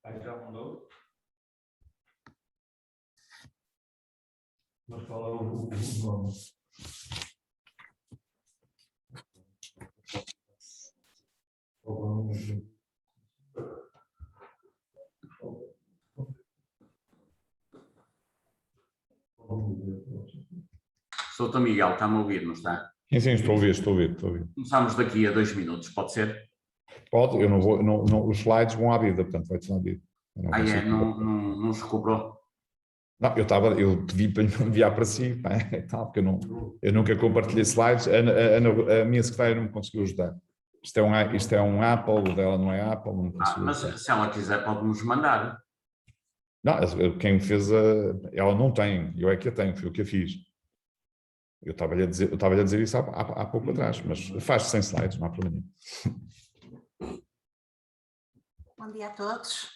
Aí já mandou. Mas qual é o nome? Soutor Miguel, está-me a ouvir, não está? Sim, estou a ouvir. Começamos daqui a 2 minutos, pode ser? Pode, eu não vou, os slides vão à vida, portanto vai-te à vida. Não se cobrou? Não, eu pedi para enviar para si, pá, porque eu nunca compartilhei slides, a minha secretária não me conseguiu ajudar. Isto é um Apple, o dela não é Apple, não me conseguiu Mas ajudar. se ela quiser pode-nos mandar. Não, quem fez ela não tem, eu é que a tenho, foi o que eu fiz. Eu estava-lhe a dizer isso há pouco atrás, mas faz-se sem slides, não há problema nenhum. Bom dia a todos.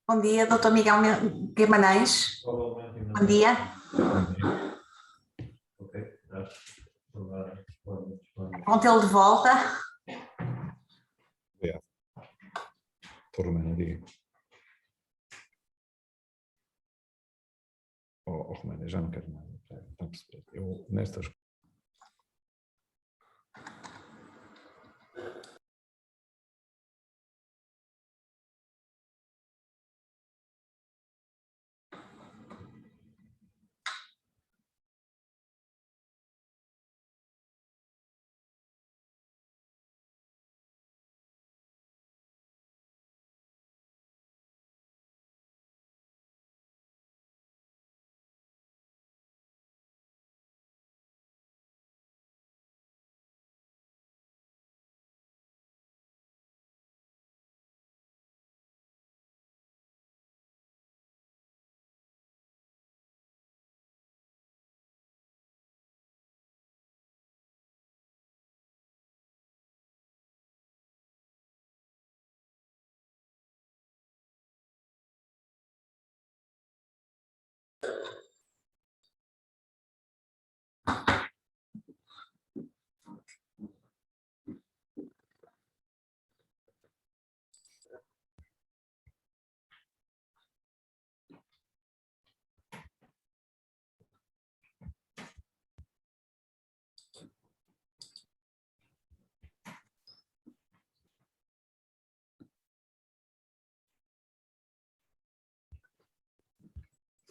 Bom dia, Dr. Miguel Guimarães. Bom dia. Contê-lo de volta. Obrigado. Estou Romana, diga. Romana, já não quero nada. Está a perceber? Eu, nestas...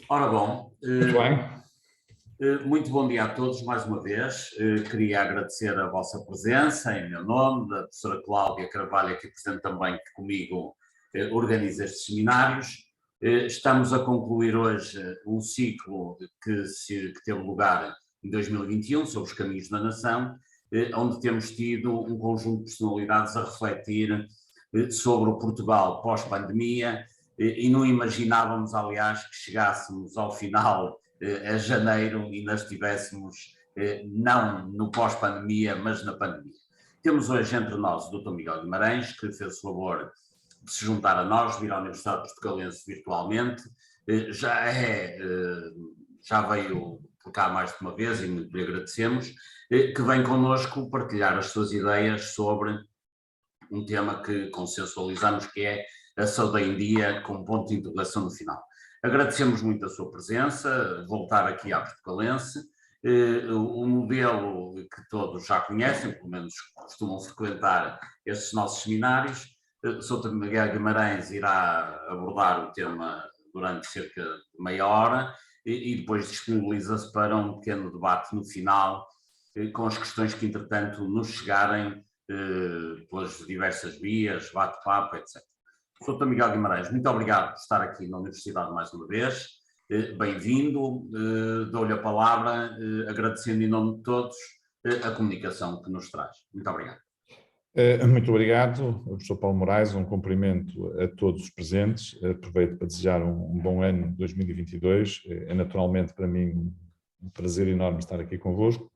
Ora bom, Muito bem. muito bom dia a todos mais uma vez. Queria agradecer a vossa presença em meu nome, da professora Cláudia Carvalho, aqui presente também, que comigo organiza estes seminários. Estamos a concluir hoje um ciclo que teve lugar em 2021, sobre os caminhos da nação, onde temos tido um conjunto de personalidades a refletir sobre o Portugal pós-pandemia, e não imaginávamos, aliás, que chegássemos ao final a janeiro e nós estivéssemos não no pós-pandemia, mas na pandemia. Temos hoje entre nós o Dr. Miguel Guimarães, que fez o favor de se juntar a nós, vir à Universidade Portugalense virtualmente, já veio por cá mais de uma vez e muito lhe agradecemos, que vem connosco partilhar as suas ideias sobre um tema que consensualizamos, que é a saúde em dia, com ponto de interrogação no final. Agradecemos muito a sua presença, voltar aqui à Portugalense, o modelo que todos já conhecem, pelo menos costumam frequentar estes nossos seminários. Soutor Miguel Guimarães irá abordar o tema durante cerca de meia hora e depois disponibiliza-se para um pequeno debate no final, com as questões que entretanto nos chegarem pelas diversas vias, bate-papo, etc. Soutor Miguel Guimarães, muito obrigado por estar aqui na Universidade mais uma vez, bem-vindo, dou-lhe a palavra, agradecendo em nome de todos a comunicação que nos traz. Muito obrigado. Muito obrigado, professor Paulo Moraes, um cumprimento a todos os presentes, aproveito para desejar um bom ano 2022, é naturalmente para mim um prazer enorme estar aqui convosco.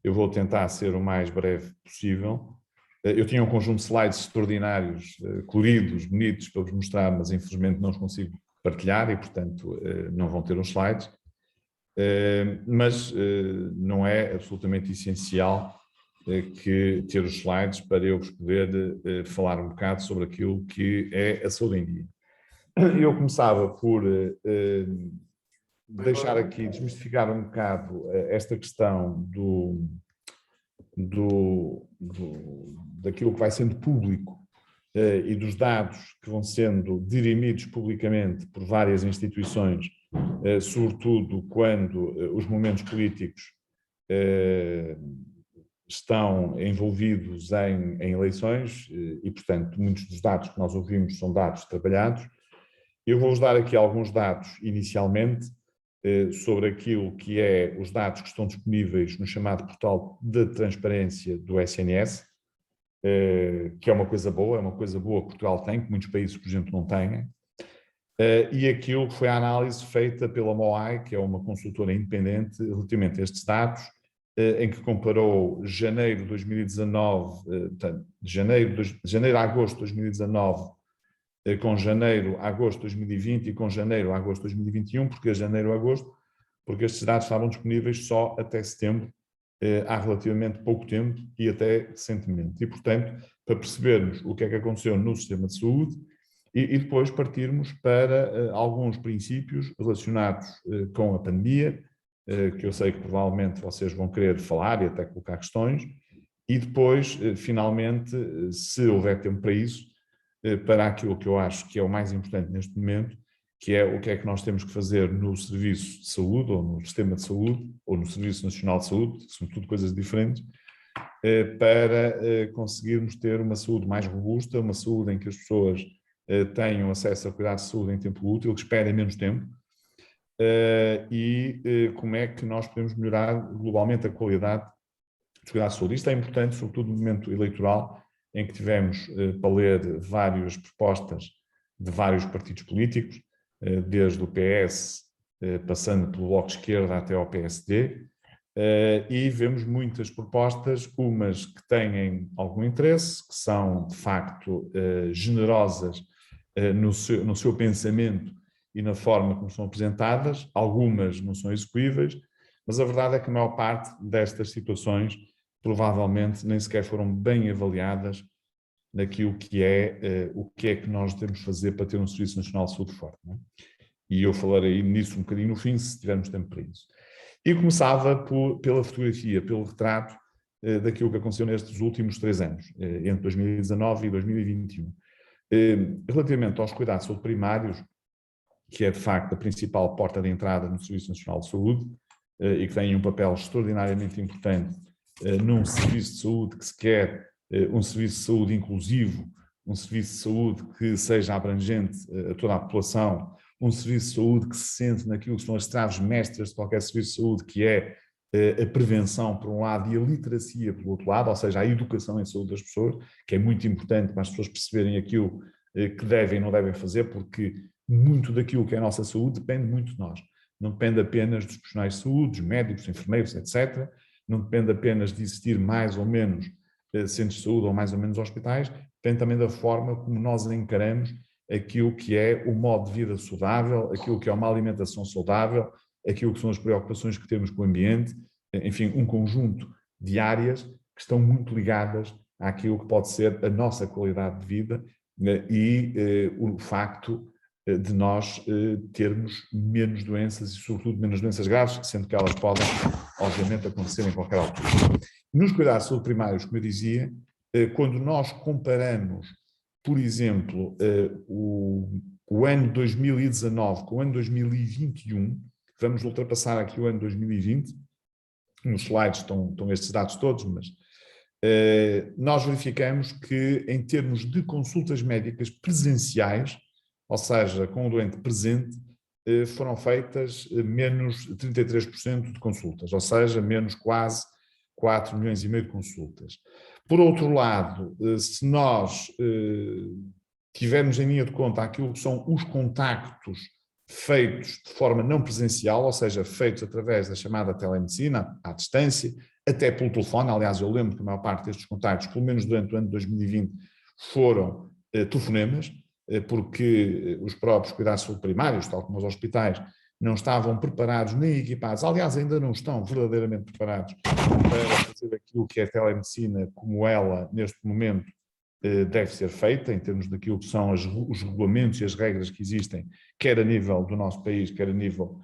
Eu vou tentar ser o mais breve possível. Eu tinha um conjunto de slides extraordinários, coloridos, bonitos, para vos mostrar, mas infelizmente não os consigo partilhar e, portanto, não vão ter os slides. Mas não é absolutamente essencial que ter os slides para eu vos poder falar um bocado sobre aquilo que é a saúde em dia. eu começava por deixar aqui, desmistificar um bocado esta questão daquilo que vai sendo público e dos dados que vão sendo dirimidos publicamente por várias instituições, sobretudo quando os momentos políticos estão envolvidos em eleições e, portanto, muitos dos dados que nós ouvimos são dados trabalhados. Eu vou-vos dar aqui alguns dados, inicialmente, sobre aquilo que é os dados que estão disponíveis no chamado portal de transparência do SNS, que é uma coisa boa que Portugal tem, que muitos países, por exemplo, não têm, e aquilo que foi a análise feita pela MOAI, que é uma consultora independente, relativamente a estes dados, em que comparou janeiro de 2019, de janeiro a agosto de 2019, com janeiro a agosto de 2020 e com janeiro a agosto de 2021, porque janeiro a agosto, porque estes dados estavam disponíveis só até setembro, há relativamente pouco tempo e até recentemente. E, portanto, para percebermos o que é que aconteceu no sistema de saúde e depois partirmos para alguns princípios relacionados com a pandemia, que eu sei que provavelmente vocês vão querer falar e até colocar questões, e depois, finalmente, se houver tempo para isso, para aquilo que eu acho que é o mais importante neste momento, que é o que é que nós temos que fazer no Serviço de Saúde, ou no Sistema de Saúde, ou no Serviço Nacional de Saúde, que são tudo coisas diferentes, para conseguirmos ter uma saúde mais robusta, uma saúde em que as pessoas tenham acesso a cuidados de saúde em tempo útil, que esperem menos tempo, e como é que nós podemos melhorar globalmente a qualidade dos cuidados de saúde. Isto é importante, sobretudo no momento eleitoral, em que tivemos para ler várias propostas de vários partidos políticos, desde o PS, passando pelo Bloco de Esquerda até ao PSD, e vemos muitas propostas, umas que têm algum interesse, que são de facto generosas no seu pensamento e na forma como são apresentadas, algumas não são execuíveis, mas a verdade é que a maior parte destas situações provavelmente nem sequer foram bem avaliadas naquilo que é o que é que nós devemos fazer para ter um Serviço Nacional de Saúde forte. Não é? E eu falarei nisso um bocadinho no fim, se tivermos tempo para isso. E começava pela fotografia, pelo retrato daquilo que aconteceu nestes últimos 3 anos, entre 2019 e 2021. Relativamente aos cuidados de saúde primários, que é de facto a principal porta de entrada no Serviço Nacional de Saúde e que tem um papel extraordinariamente importante num serviço de saúde que se quer um serviço de saúde inclusivo, um serviço de saúde que seja abrangente a toda a população, um serviço de saúde que se sente naquilo que são as traves mestras de qualquer serviço de saúde, que é a prevenção, por um lado, e a literacia, por outro lado, ou seja, a educação em saúde das pessoas, que é muito importante para as pessoas perceberem aquilo que devem e não devem fazer, porque muito daquilo que é a nossa saúde depende muito de nós. Não depende apenas dos profissionais de saúde, dos médicos, enfermeiros, etc. Não depende apenas de existir mais ou menos centros de saúde ou mais ou menos hospitais, depende também da forma como nós encaramos aquilo que é o modo de vida saudável, aquilo que é uma alimentação saudável, aquilo que são as preocupações que temos com o ambiente, enfim, um conjunto de áreas que estão muito ligadas àquilo que pode ser a nossa qualidade de vida e o facto de nós termos menos doenças e, sobretudo, menos doenças graves, sendo que elas podem, obviamente, acontecer em qualquer altura. Nos cuidados de saúde primários, como eu dizia, quando nós comparamos, por exemplo, o ano 2019 com o ano 2021, vamos ultrapassar aqui o ano 2020, nos slides estão estes dados todos, mas nós verificamos que, em termos de consultas médicas presenciais, ou seja, com o doente presente, foram feitas menos 33% de consultas, ou seja, menos quase 4,5 milhões de consultas. Por outro lado, se nós tivermos em linha de conta aquilo que são os contactos feitos de forma não presencial, ou seja, feitos através da chamada telemedicina, à distância, até pelo telefone, aliás, eu lembro que a maior parte destes contactos, pelo menos durante o ano de 2020, foram telefonemas, porque os próprios cuidados de saúde primários, tal como os hospitais, não estavam preparados nem equipados, aliás, ainda não estão verdadeiramente preparados para fazer aquilo que é a telemedicina como ela, neste momento, deve ser feita em termos daquilo que são os regulamentos e as regras que existem, quer a nível do nosso país, quer a nível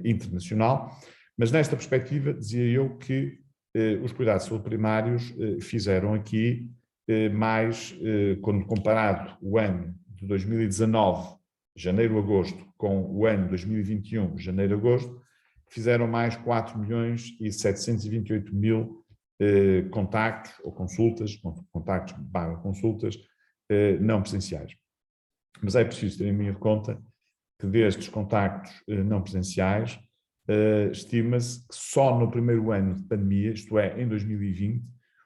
internacional. Mas nesta perspectiva, dizia eu que os cuidados de saúde primários fizeram aqui mais, quando comparado o ano de 2019, janeiro-agosto, com o ano de 2021, janeiro-agosto, fizeram mais 4.728.000 contactos ou consultas, contactos/consultas não presenciais. Mas é preciso ter em conta que destes contactos não presenciais, estima-se que só no primeiro ano de pandemia, isto é, em 2020,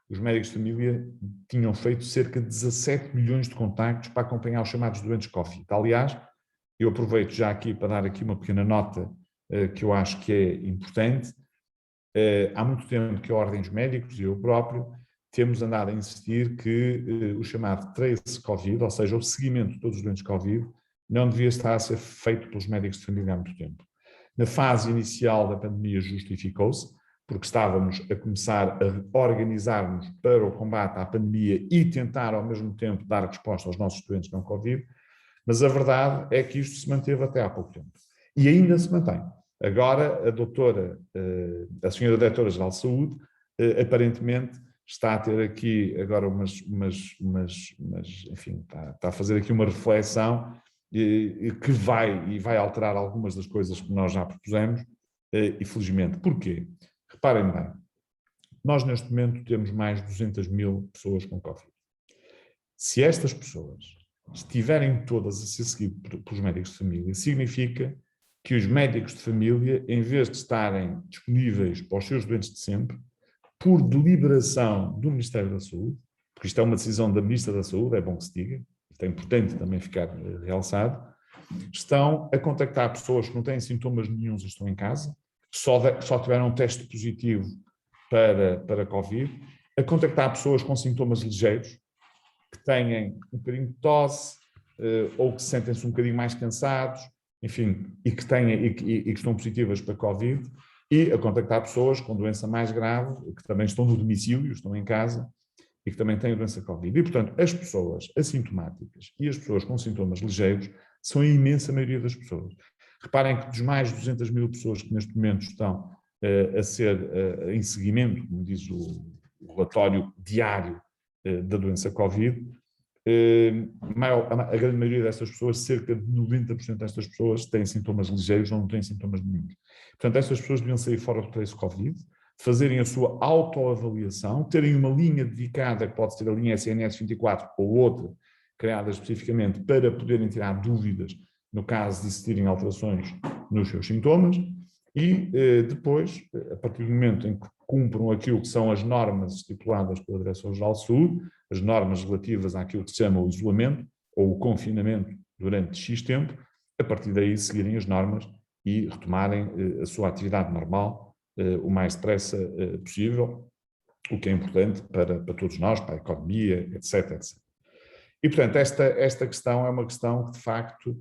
os médicos de família tinham feito cerca de 17 milhões de contactos para acompanhar os chamados doentes Covid. Aliás, eu aproveito já aqui para dar aqui uma pequena nota que eu acho que é importante. Há muito tempo que a Ordem dos Médicos e eu próprio temos andado a insistir que o chamado trace Covid, ou seja, o seguimento de todos os doentes Covid, não devia estar a ser feito pelos médicos de família há muito tempo. Na fase inicial da pandemia justificou-se, porque estávamos a começar a organizar-nos para o combate à pandemia e tentar ao mesmo tempo dar resposta aos nossos doentes não Covid, mas a verdade é que isto se manteve até há pouco tempo. E ainda se mantém. Agora, a senhora Diretora-Geral de Saúde, aparentemente, está a ter aqui agora enfim, está a fazer aqui uma reflexão que vai alterar algumas das coisas que nós já propusemos, e felizmente. Porquê? Reparem bem, nós neste momento temos mais de 200.000 pessoas com Covid. Se estas pessoas estiverem todas a ser seguidas pelos médicos de família, significa que os médicos de família, em vez de estarem disponíveis para os seus doentes de sempre, por deliberação do Ministério da Saúde, porque isto é uma decisão da Ministra da Saúde, é bom que se diga, isto é importante também ficar realçado, estão a contactar pessoas que não têm sintomas nenhuns e estão em casa, só tiveram um teste positivo para Covid, a contactar pessoas com sintomas ligeiros, que têm um bocadinho de tosse, ou que sentem-se um bocadinho mais cansados, enfim, e que estão positivas para Covid, e a contactar pessoas com doença mais grave, que também estão no domicílio, estão em casa, e que também têm doença Covid. E, portanto, as pessoas assintomáticas e as pessoas com sintomas ligeiros são a imensa maioria das pessoas. Reparem que dos mais de 200.000 pessoas que neste momento estão a ser em seguimento, como diz o relatório diário da doença Covid, a grande maioria dessas pessoas, cerca de 90% destas pessoas, têm sintomas ligeiros ou não têm sintomas nenhum. Portanto, estas pessoas deviam sair fora do trace Covid, fazerem a sua autoavaliação, terem uma linha dedicada, que pode ser a linha SNS 24 ou outra, criada especificamente para poderem tirar dúvidas no caso de existirem alterações nos seus sintomas, e depois, a partir do momento em que cumpram aquilo que são as normas estipuladas pela Direção-Geral de Saúde, as normas relativas àquilo que se chama o isolamento ou o confinamento durante X tempo, a partir daí seguirem as normas e retomarem a sua atividade normal o mais depressa possível, o que é importante para todos nós, para a economia, etc, etc. E, portanto, esta questão é uma questão que, de facto,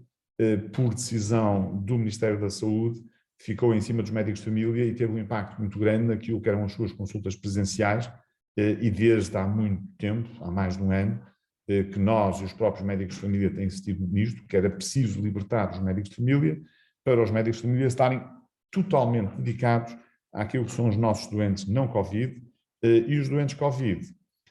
por decisão do Ministério da Saúde, ficou em cima dos médicos de família e teve um impacto muito grande naquilo que eram as suas consultas presenciais, e desde há muito tempo, há mais de um ano, que nós e os próprios médicos de família têm insistido nisto, que era preciso libertar os médicos de família para os médicos de família estarem totalmente dedicados àquilo que são os nossos doentes não Covid, e os doentes Covid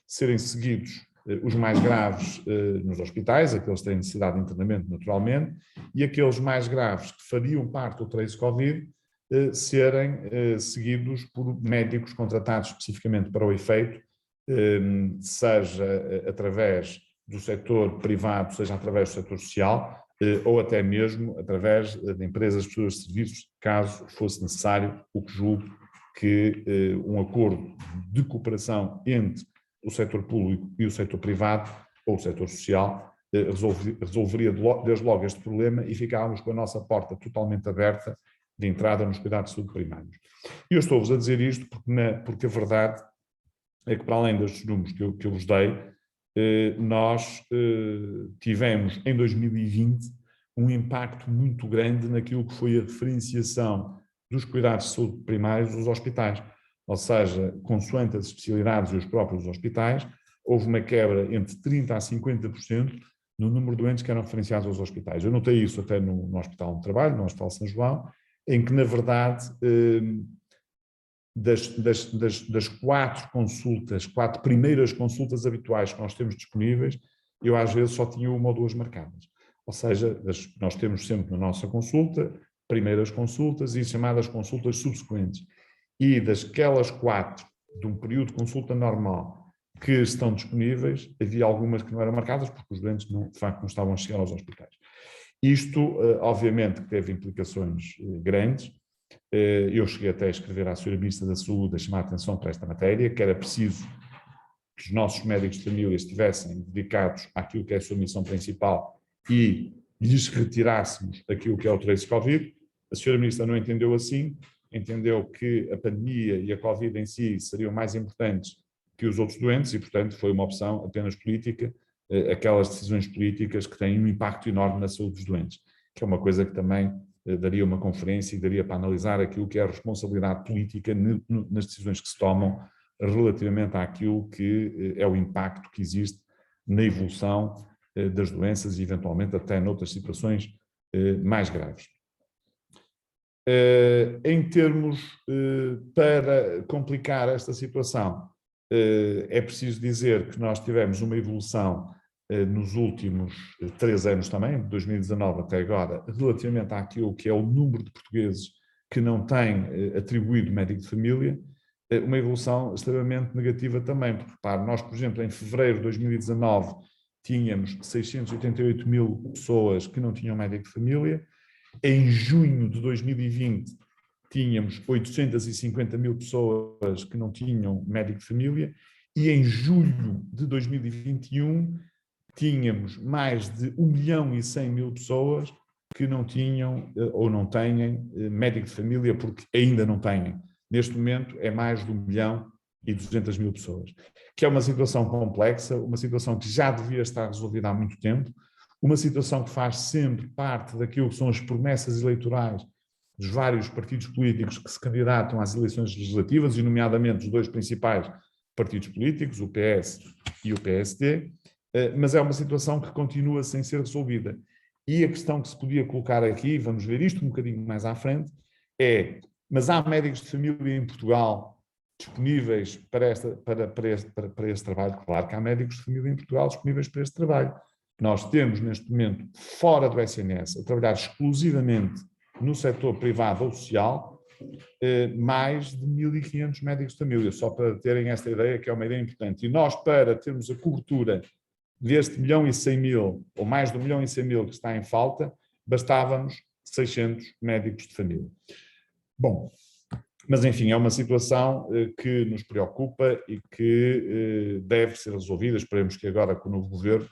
serem seguidos, os mais graves nos hospitais, aqueles que têm necessidade de internamento naturalmente, e aqueles mais graves que fariam parte do trace Covid serem seguidos por médicos contratados especificamente para o efeito, seja através do setor privado, seja através do setor social, ou até mesmo através de empresas prestadoras de serviços, caso fosse necessário, o que julgo que um acordo de cooperação entre o setor público e o setor privado, ou o setor social, resolveria desde logo este problema e ficávamos com a nossa porta totalmente aberta de entrada nos cuidados de saúde primários. E eu estou-vos a dizer isto porque a verdade é que, para além destes números que eu vos dei, nós tivemos em 2020 um impacto muito grande naquilo que foi a referenciação dos cuidados de saúde primários dos hospitais. Ou seja, consoante as especialidades e os próprios hospitais, houve uma quebra entre 30% a 50% no número de doentes que eram referenciados aos hospitais. Eu notei isso até no Hospital onde trabalho, no Hospital São João, em que, na verdade, das 4 primeiras consultas habituais que nós temos disponíveis, eu às vezes só tinha 1 ou 2 marcadas. Ou seja, nós temos sempre na nossa consulta primeiras consultas e chamadas consultas subsequentes. E daquelas 4 de um período de consulta normal que estão disponíveis, havia algumas que não eram marcadas porque os doentes de facto não estavam a chegar aos hospitais. Isto, obviamente, que teve implicações grandes. Eu cheguei até a escrever à Sra. Ministra da Saúde a chamar a atenção para esta matéria, que era preciso que os nossos médicos de família estivessem dedicados àquilo que é a sua missão principal e lhes retirássemos aquilo que é o trace Covid. A Sra. Ministra não entendeu assim, entendeu que a pandemia e a Covid em si seriam mais importantes que os outros doentes e, portanto, foi uma opção apenas política, aquelas decisões políticas que têm um impacto enorme na saúde dos doentes, que é uma coisa que também daria uma conferência e daria para analisar aquilo que é a responsabilidade política nas decisões que se tomam relativamente àquilo que é o impacto que existe na evolução das doenças e, eventualmente, até noutras situações mais graves. Em termos, para complicar esta situação, é preciso dizer que nós tivemos uma evolução nos últimos 3 anos também, de 2019 até agora, relativamente àquilo que é o número de portugueses que não têm atribuído médico de família, uma evolução extremamente negativa também, porque, repare, nós, por exemplo, em fevereiro de 2019 tínhamos 688 mil pessoas que não tinham médico de família, em junho de 2020 tínhamos 850 mil pessoas que não tinham médico de família e em julho de 2021 tínhamos mais de 1.100.000 pessoas que não tinham ou não têm médico de família porque ainda não têm. Neste momento é mais de 1.200.000 pessoas, que é uma situação complexa, uma situação que já devia estar resolvida há muito tempo, uma situação que faz sempre parte daquilo que são as promessas eleitorais dos vários partidos políticos que se candidatam às eleições legislativas, e nomeadamente os 2 principais partidos políticos, o PS e o PSD, mas é uma situação que continua sem ser resolvida. E a questão que se podia colocar aqui, vamos ver isto um bocadinho mais à frente, mas há médicos de família em Portugal disponíveis para este trabalho? Claro que há médicos de família em Portugal disponíveis para este trabalho. Nós temos, neste momento, fora do SNS, a trabalhar exclusivamente no setor privado ou social, mais de 1.500 médicos de família, só para terem esta ideia, que é uma ideia importante. E nós, para termos a cobertura deste 1.100.000, ou mais de 1.100.000 que está em falta, bastávamos 600 médicos de família. Bom, mas enfim, é uma situação que nos preocupa e que deve ser resolvida. Esperemos que agora, com o novo governo,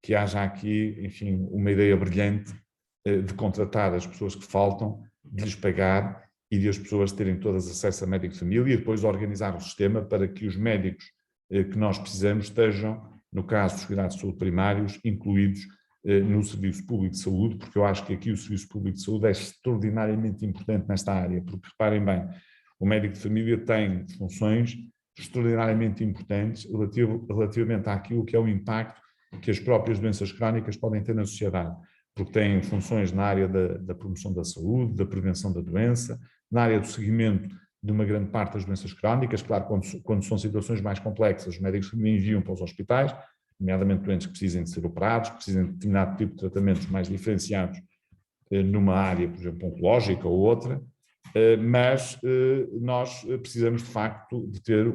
que haja aqui, enfim, uma ideia brilhante de contratar as pessoas que faltam, de lhes pagar e de as pessoas terem todas acesso a médico de família e depois organizar o sistema para que os médicos que nós precisamos estejam, no caso dos cuidados de saúde primários, incluídos no Serviço Público de Saúde, porque eu acho que aqui o Serviço Público de Saúde é extraordinariamente importante nesta área, porque reparem bem, o médico de família tem funções extraordinariamente importantes relativamente àquilo que é o impacto que as próprias doenças crónicas podem ter na sociedade, porque têm funções na área da promoção da saúde, da prevenção da doença, na área do seguimento de uma grande parte das doenças crónicas. Claro, quando são situações mais complexas, os médicos também enviam para os hospitais, nomeadamente doentes que precisem de ser operados, que precisem de determinado tipo de tratamentos mais diferenciados numa área, por exemplo, oncológica ou outra, mas nós precisamos, de facto, de ter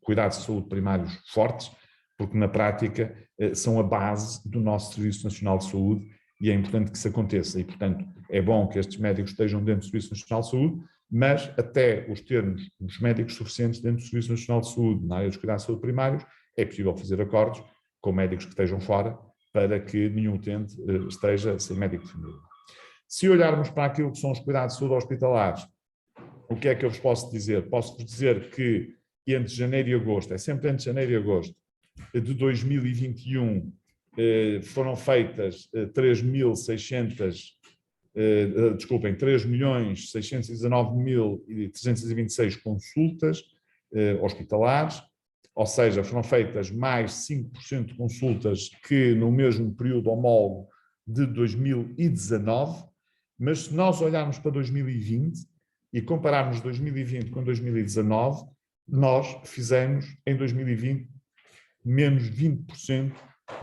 cuidados de saúde primários fortes, porque na prática são a base do nosso Serviço Nacional de Saúde e é importante que isso aconteça. E, portanto, é bom que estes médicos estejam dentro do Serviço Nacional de Saúde, mas até os termos os médicos suficientes dentro do Serviço Nacional de Saúde, na área dos cuidados de saúde primários, é possível fazer acordos com médicos que estejam fora para que nenhum utente esteja sem médico de família. Se olharmos para aquilo que são os cuidados de saúde hospitalares, o que é que eu vos posso dizer? Posso-vos dizer que entre janeiro e agosto, é sempre entre janeiro e agosto, de 2021, foram feitas 3.619.326 consultas hospitalares. ou seja, foram feitas mais 5% de consultas que no mesmo período homólogo de 2019, mas se nós olharmos para 2020 e compararmos 2020 com 2019, nós fizemos em 2020 menos 20%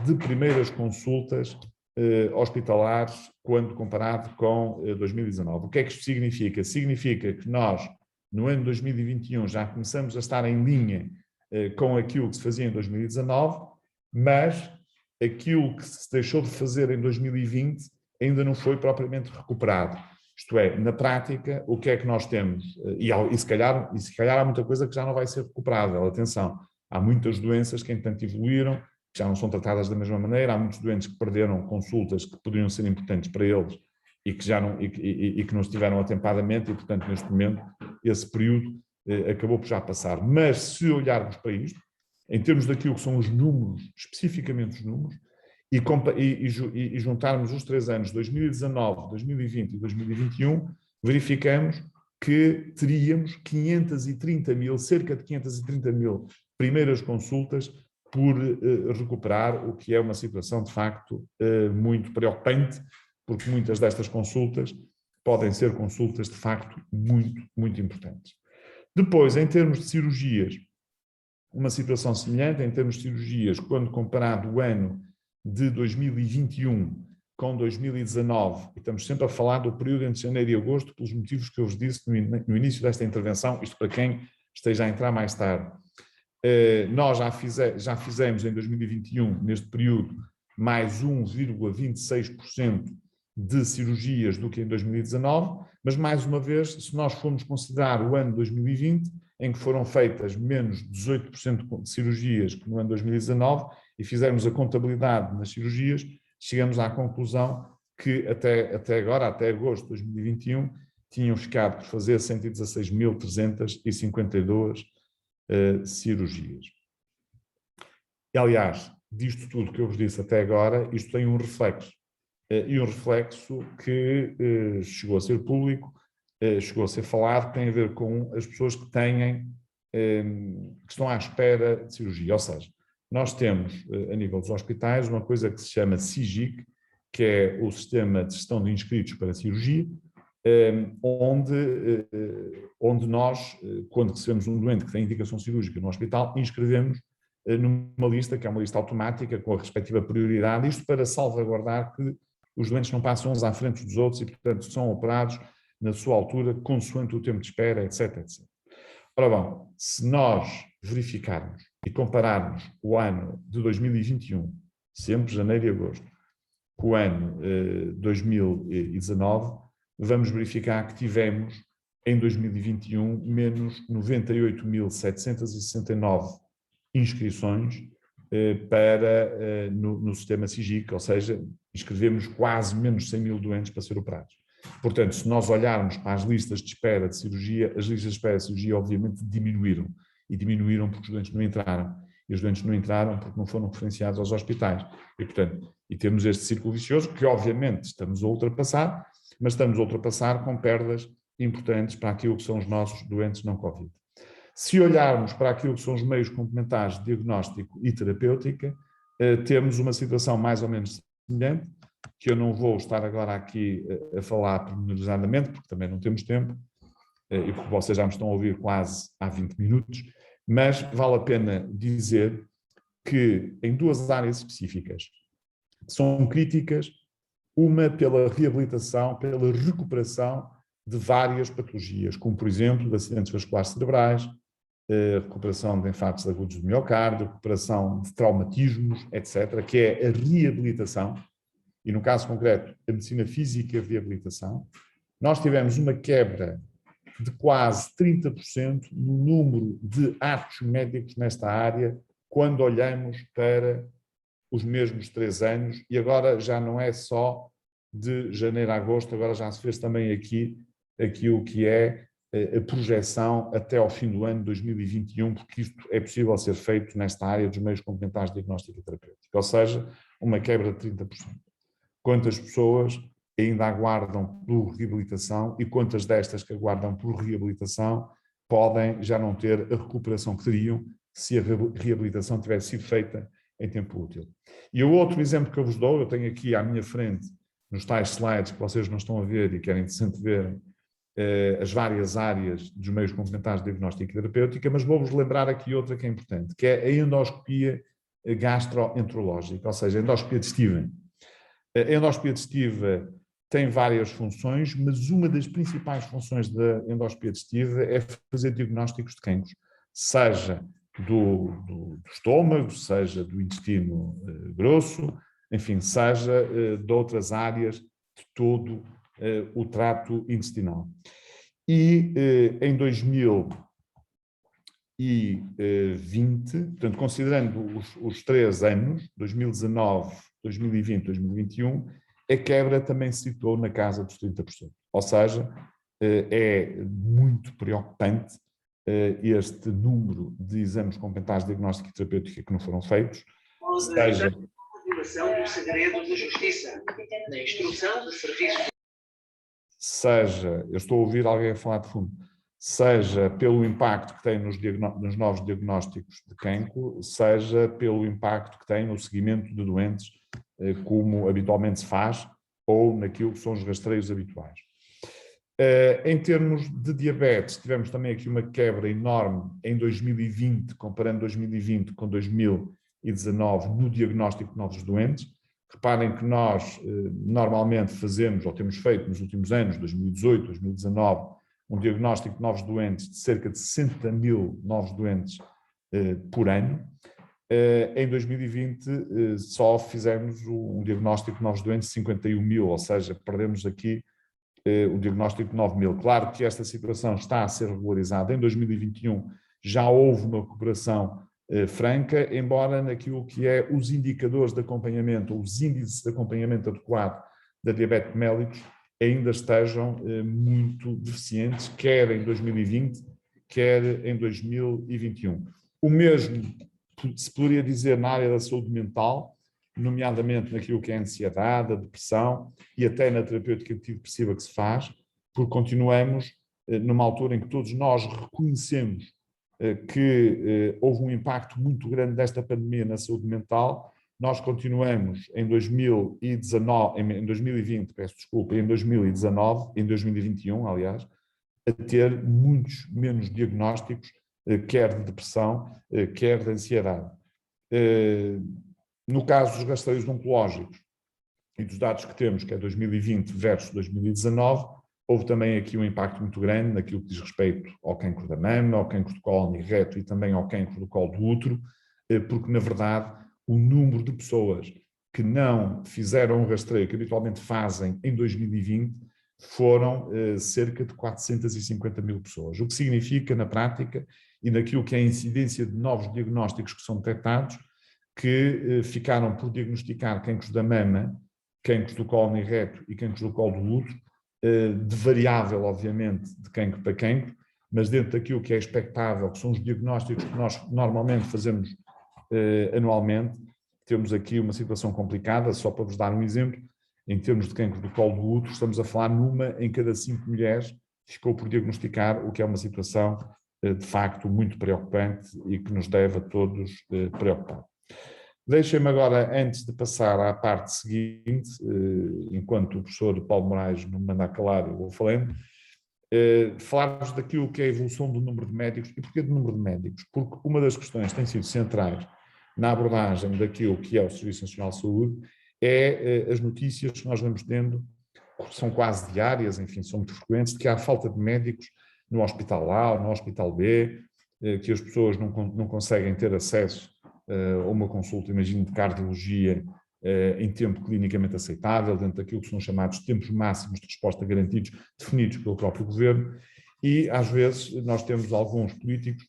de primeiras consultas hospitalares quando comparado com 2019. O que é que isto significa? Significa que nós, no ano de 2021, já começamos a estar em linha com aquilo que se fazia em 2019, mas aquilo que se deixou de fazer em 2020 ainda não foi propriamente recuperado. Isto é, na prática, o que é que nós temos? E se calhar há muita coisa que já não vai ser recuperável. Atenção, há muitas doenças que, entanto, evoluíram, que já não são tratadas da mesma maneira, há muitos doentes que perderam consultas que poderiam ser importantes para eles e que, já não, e que não estiveram atempadamente, e, portanto, neste momento, esse período acabou por já passar. Mas, se olharmos para isto, em termos daquilo que são os números, especificamente os números, e juntarmos os 3 anos, 2019, 2020 e 2021, verificamos que teríamos 530 mil, cerca de 530 mil primeiras consultas por recuperar, o que é uma situação de facto muito preocupante, porque muitas destas consultas podem ser consultas de facto muito, muito importantes. Depois, em termos de cirurgias, uma situação semelhante, em termos de cirurgias, quando comparado o ano de 2021 com 2019, e estamos sempre a falar do período entre janeiro e agosto, pelos motivos que eu vos disse no início desta intervenção, isto para quem esteja a entrar mais tarde. Nós já fizemos em 2021, neste período, mais 1,26% de cirurgias do que em 2019, mas mais uma vez, se nós formos considerar o ano 2020, em que foram feitas menos 18% de cirurgias que no ano 2019, e fizermos a contabilidade nas cirurgias, chegamos à conclusão que até agora, até agosto de 2021, tinham ficado por fazer 116.352 cirurgias. E, aliás, disto tudo que eu vos disse até agora, isto tem um reflexo. E um reflexo que chegou a ser público, chegou a ser falado, tem a ver com as pessoas que estão à espera de cirurgia. Ou seja, nós temos, a nível dos hospitais, uma coisa que se chama SIGIC, que é o Sistema de Gestão de Inscritos para Cirurgia, onde nós, quando recebemos um doente que tem indicação cirúrgica no hospital, inscrevemos numa lista, que é uma lista automática, com a respectiva prioridade, isto para salvaguardar que os doentes não passam uns à frente dos outros e, portanto, são operados na sua altura, consoante o tempo de espera, etc, etc. Ora bom, se nós verificarmos e compararmos o ano de 2021, sempre janeiro e agosto, com o ano 2019, vamos verificar que tivemos, em 2021, menos 98.769 inscrições no sistema SIGIC, ou seja, inscrevemos quase menos 100 mil doentes para ser operados. Portanto, se nós olharmos para as listas de espera de cirurgia, as listas de espera de cirurgia obviamente diminuíram, e diminuíram porque os doentes não entraram, e os doentes não entraram porque não foram referenciados aos hospitais. E, portanto, temos este círculo vicioso que obviamente estamos a ultrapassar, mas estamos a ultrapassar com perdas importantes para aquilo que são os nossos doentes não Covid. Se olharmos para aquilo que são os meios complementares de diagnóstico e terapêutica, temos uma situação mais ou menos semelhante, que eu não vou estar agora aqui a falar pormenorizadamente, porque também não temos tempo, e porque vocês já me estão a ouvir quase há 20 minutos, mas vale a pena dizer que em duas áreas específicas são críticas, uma pela reabilitação, pela recuperação de várias patologias, como por exemplo de acidentes vasculares cerebrais, recuperação de infartos agudos do miocárdio, recuperação de traumatismos, etc., que é a reabilitação, e no caso concreto, a medicina física de reabilitação. Nós tivemos uma quebra de quase 30% no número de atos médicos nesta área, quando olhamos para os mesmos 3 anos, e agora já não é só de janeiro a agosto, agora já se fez também aqui o que é a projeção até ao fim do ano de 2021, porque isto é possível ser feito nesta área dos meios complementares de diagnóstico e terapêutico, ou seja, uma quebra de 30%. Quantas pessoas ainda aguardam por reabilitação e quantas destas que aguardam por reabilitação podem já não ter a recuperação que teriam se a reabilitação tivesse sido feita em tempo útil. E o outro exemplo que eu vos dou, eu tenho aqui à minha frente, nos tais slides que vocês não estão a ver e que era interessante ver, as várias áreas dos meios complementares de diagnóstica e terapêutica, mas vou-vos lembrar aqui outra que é importante, que é a endoscopia gastroenterológica, ou seja, a endoscopia digestiva. A endoscopia digestiva tem várias funções, mas uma das principais funções da endoscopia digestiva é fazer diagnósticos de cancros, seja do estômago, seja do intestino grosso, enfim, seja de outras áreas de todo o trato intestinal. E em 2020, portanto, considerando os 3 anos, 2019, 2020, 2021, a quebra também se situou na casa dos 30%. Ou seja, é muito preocupante este número de exames complementares de diagnóstica e terapêutica que não foram feitos, seja violação dos segredos da justiça, na instrução de serviços. Seja, eu estou a ouvir alguém a falar de fundo, seja pelo impacto que tem nos novos diagnósticos de cancro, seja pelo impacto que tem no seguimento de doentes, como habitualmente se faz, ou naquilo que são os rastreios habituais. Em termos de diabetes, tivemos também aqui uma quebra enorme em 2020, comparando 2020 com 2019, no diagnóstico de novos doentes. Reparem que nós normalmente fazemos, ou temos feito nos últimos anos, 2018, 2019, um diagnóstico de novos doentes de cerca de 60 mil novos doentes por ano. Em 2020 só fizemos um diagnóstico de novos doentes de 51 mil, ou seja, perdemos aqui o diagnóstico de 9 mil. Claro que esta situação está a ser regularizada. Em 2021 já houve uma recuperação franca, embora naquilo que é os indicadores de acompanhamento, ou os índices de acompanhamento adequado da diabetes mellitus ainda estejam muito deficientes, quer em 2020, quer em 2021. O mesmo se poderia dizer na área da saúde mental, nomeadamente naquilo que é a ansiedade, a depressão e até na terapêutica antidepressiva que se faz, porque continuamos numa altura em que todos nós reconhecemos que houve um impacto muito grande desta pandemia na saúde mental. Nós continuamos em 2020, peço desculpa, em 2019, em 2021, aliás, a ter muitos menos diagnósticos, quer de depressão, quer de ansiedade. No caso dos rastreios oncológicos e dos dados que temos, que é 2020 versus 2019, houve também aqui um impacto muito grande naquilo que diz respeito ao cancro da mama, ao cancro do colo e reto e também ao cancro do colo do útero, porque, na verdade, o número de pessoas que não fizeram um rastreio, que habitualmente fazem em 2020, foram cerca de 450 mil pessoas, o que significa, na prática, e naquilo que é a incidência de novos diagnósticos que são detectados, que ficaram por diagnosticar cancros da mama, cancros do colo e reto e cancros do colo do útero, de variável, obviamente, de cancro para cancro, mas dentro daquilo que é expectável, que são os diagnósticos que nós normalmente fazemos anualmente, temos aqui uma situação complicada. Só para vos dar um exemplo, em termos de cancro do colo do útero, estamos a falar numa em cada 5 mulheres que ficou por diagnosticar, o que é uma situação de facto muito preocupante e que nos deve a todos preocupar. Deixem-me agora, antes de passar à parte seguinte, enquanto o professor Paulo Moraes não me manda calar, eu vou falando, falar-vos daquilo que é a evolução do número de médicos. E porquê do número de médicos? Porque uma das questões que tem sido centrais na abordagem daquilo que é o Serviço Nacional de Saúde é as notícias que nós vamos tendo, são quase diárias, enfim, são muito frequentes, de que há falta de médicos no Hospital A ou no Hospital B, que as pessoas não conseguem ter acesso a uma consulta, imagino, de cardiologia em tempo clinicamente aceitável, dentro daquilo que são chamados tempos máximos de resposta garantidos, definidos pelo próprio governo, e às vezes nós temos alguns políticos,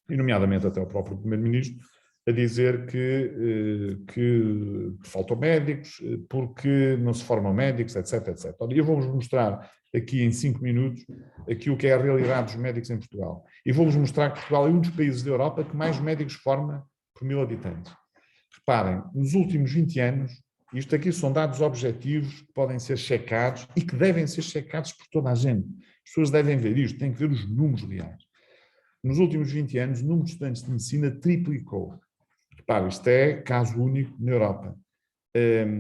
e nomeadamente até o próprio primeiro-ministro, a dizer que faltam médicos, porque não se formam médicos, etc, etc. E eu vou-vos mostrar aqui em 5 minutos aquilo que é a realidade dos médicos em Portugal. E vou-vos mostrar que Portugal é um dos países da Europa que mais médicos forma por 1000 habitantes. Reparem, nos últimos 20 anos, isto aqui são dados objetivos que podem ser checados e que devem ser checados por toda a gente. As pessoas devem ver isto, têm que ver os números reais. nos últimos 20 anos, o número de estudantes de medicina triplicou. Repare, isto é caso único na Europa.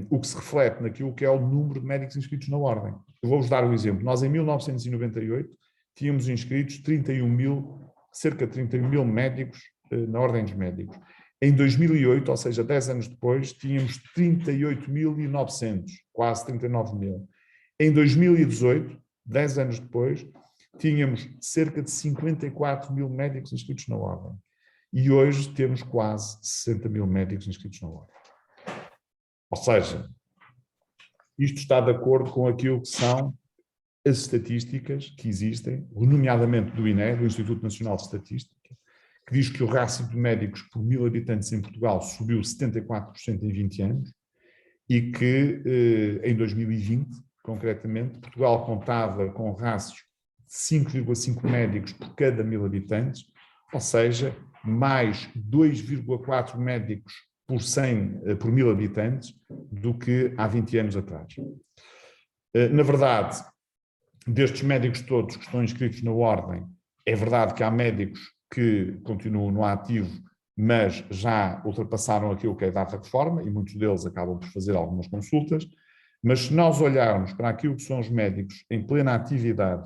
O que se reflete naquilo que é o número de médicos inscritos na ordem. Eu vou-vos dar um exemplo. Nós, em 1998, tínhamos inscritos cerca de 31 mil médicos na ordem dos médicos. Em 2008, ou seja, 10 anos depois, tínhamos 38.900, quase 39 mil. Em 2018, 10 anos depois, tínhamos cerca de 54 mil médicos inscritos na ordem. E hoje temos quase 60 mil médicos inscritos na ordem. Ou seja, isto está de acordo com aquilo que são as estatísticas que existem, nomeadamente do INE, do Instituto Nacional de Estatística, que diz que o rácio de médicos por 1000 habitantes em Portugal subiu 74% em 20 anos e que em 2020, concretamente, Portugal contava com rácios de 5,5 médicos por cada 1000 habitantes, ou seja, mais 2,4 médicos por 1000 habitantes do que há 20 anos atrás. Na verdade, destes médicos todos que estão inscritos na ordem, é verdade que há médicos que continuam no ativo, mas já ultrapassaram aquilo que é a data de reforma, e muitos deles acabam por fazer algumas consultas, mas se nós olharmos para aquilo que são os médicos em plena atividade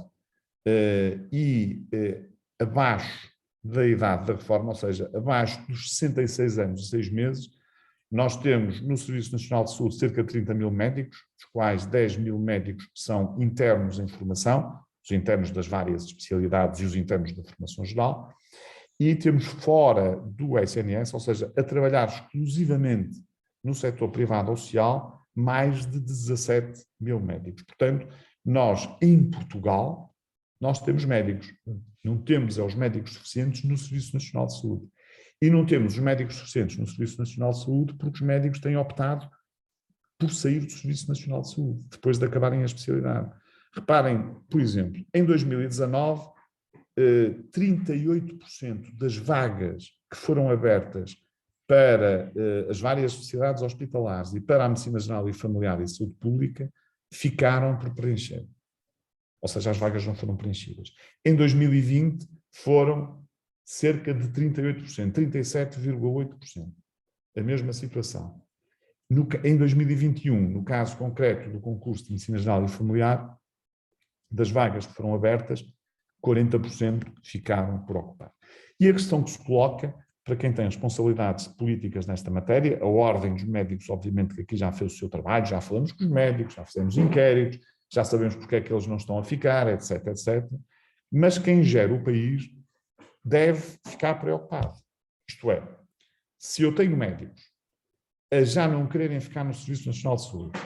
abaixo da idade da reforma, ou seja, abaixo dos 66 anos e 6 meses, nós temos no Serviço Nacional de Saúde cerca de 30 mil médicos, dos quais 10 mil médicos são internos em formação, os internos das várias especialidades e os internos da formação geral, e temos fora do SNS, ou seja, a trabalhar exclusivamente no setor privado ou social, mais de 17 mil médicos. Portanto, nós, em Portugal, nós temos médicos. Não temos os médicos suficientes no Serviço Nacional de Saúde. E não temos os médicos suficientes no Serviço Nacional de Saúde porque os médicos têm optado por sair do Serviço Nacional de Saúde, depois de acabarem a especialidade. Reparem, por exemplo, em 2019, 38% das vagas que foram abertas para as várias especialidades hospitalares e para a medicina geral e familiar e saúde pública ficaram por preencher. Ou seja, as vagas não foram preenchidas. Em 2020 foram cerca de 38%, 37,8%. A mesma situação. Em 2021, no caso concreto do concurso de medicina geral e familiar, das vagas que foram abertas, 40% ficaram por ocupar. E a questão que se coloca, para quem tem responsabilidades políticas nesta matéria, a Ordem dos Médicos, obviamente que aqui já fez o seu trabalho, já falamos com os médicos, já fizemos inquéritos, já sabemos porque é que eles não estão a ficar, etc, etc. Mas quem gera o país deve ficar preocupado. Isto é, se eu tenho médicos a já não quererem ficar no Serviço Nacional de Saúde,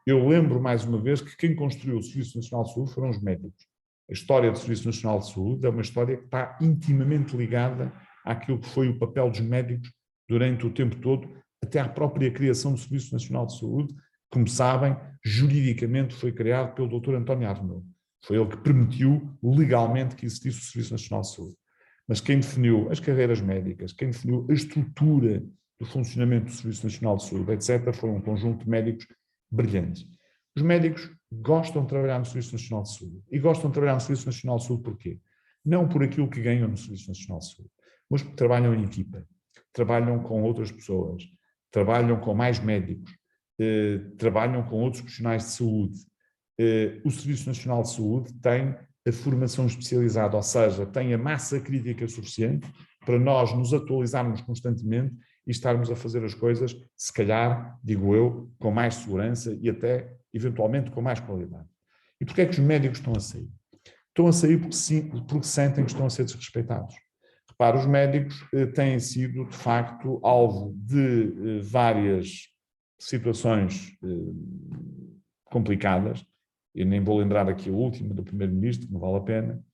eu lembro mais uma vez que quem construiu o Serviço Nacional de Saúde foram os médicos. A história do Serviço Nacional de Saúde é uma história que está intimamente ligada àquilo que foi o papel dos médicos durante o tempo todo, até à própria criação do Serviço Nacional de Saúde. Como sabem, juridicamente foi criado pelo Dr. António Arnaud. Foi ele que permitiu legalmente que existisse o Serviço Nacional de Saúde. Mas quem definiu as carreiras médicas, quem definiu a estrutura do funcionamento do Serviço Nacional de Saúde, etc., foi um conjunto de médicos brilhantes. Os médicos gostam de trabalhar no Serviço Nacional de Saúde. E gostam de trabalhar no Serviço Nacional de Saúde porquê? Não por aquilo que ganham no Serviço Nacional de Saúde, mas porque trabalham em equipa, trabalham com outras pessoas, trabalham com mais médicos, trabalham com outros profissionais de saúde. O Serviço Nacional de Saúde tem a formação especializada, ou seja, tem a massa crítica suficiente para nós nos atualizarmos constantemente e estarmos a fazer as coisas, se calhar, digo eu, com mais segurança e até, eventualmente, com mais qualidade. E porquê é que os médicos estão a sair? Estão a sair porque sentem que estão a ser desrespeitados. Repara, os médicos têm sido, de facto, alvo de várias situações complicadas. Eu nem vou lembrar aqui a última do Primeiro-Ministro, não vale a pena.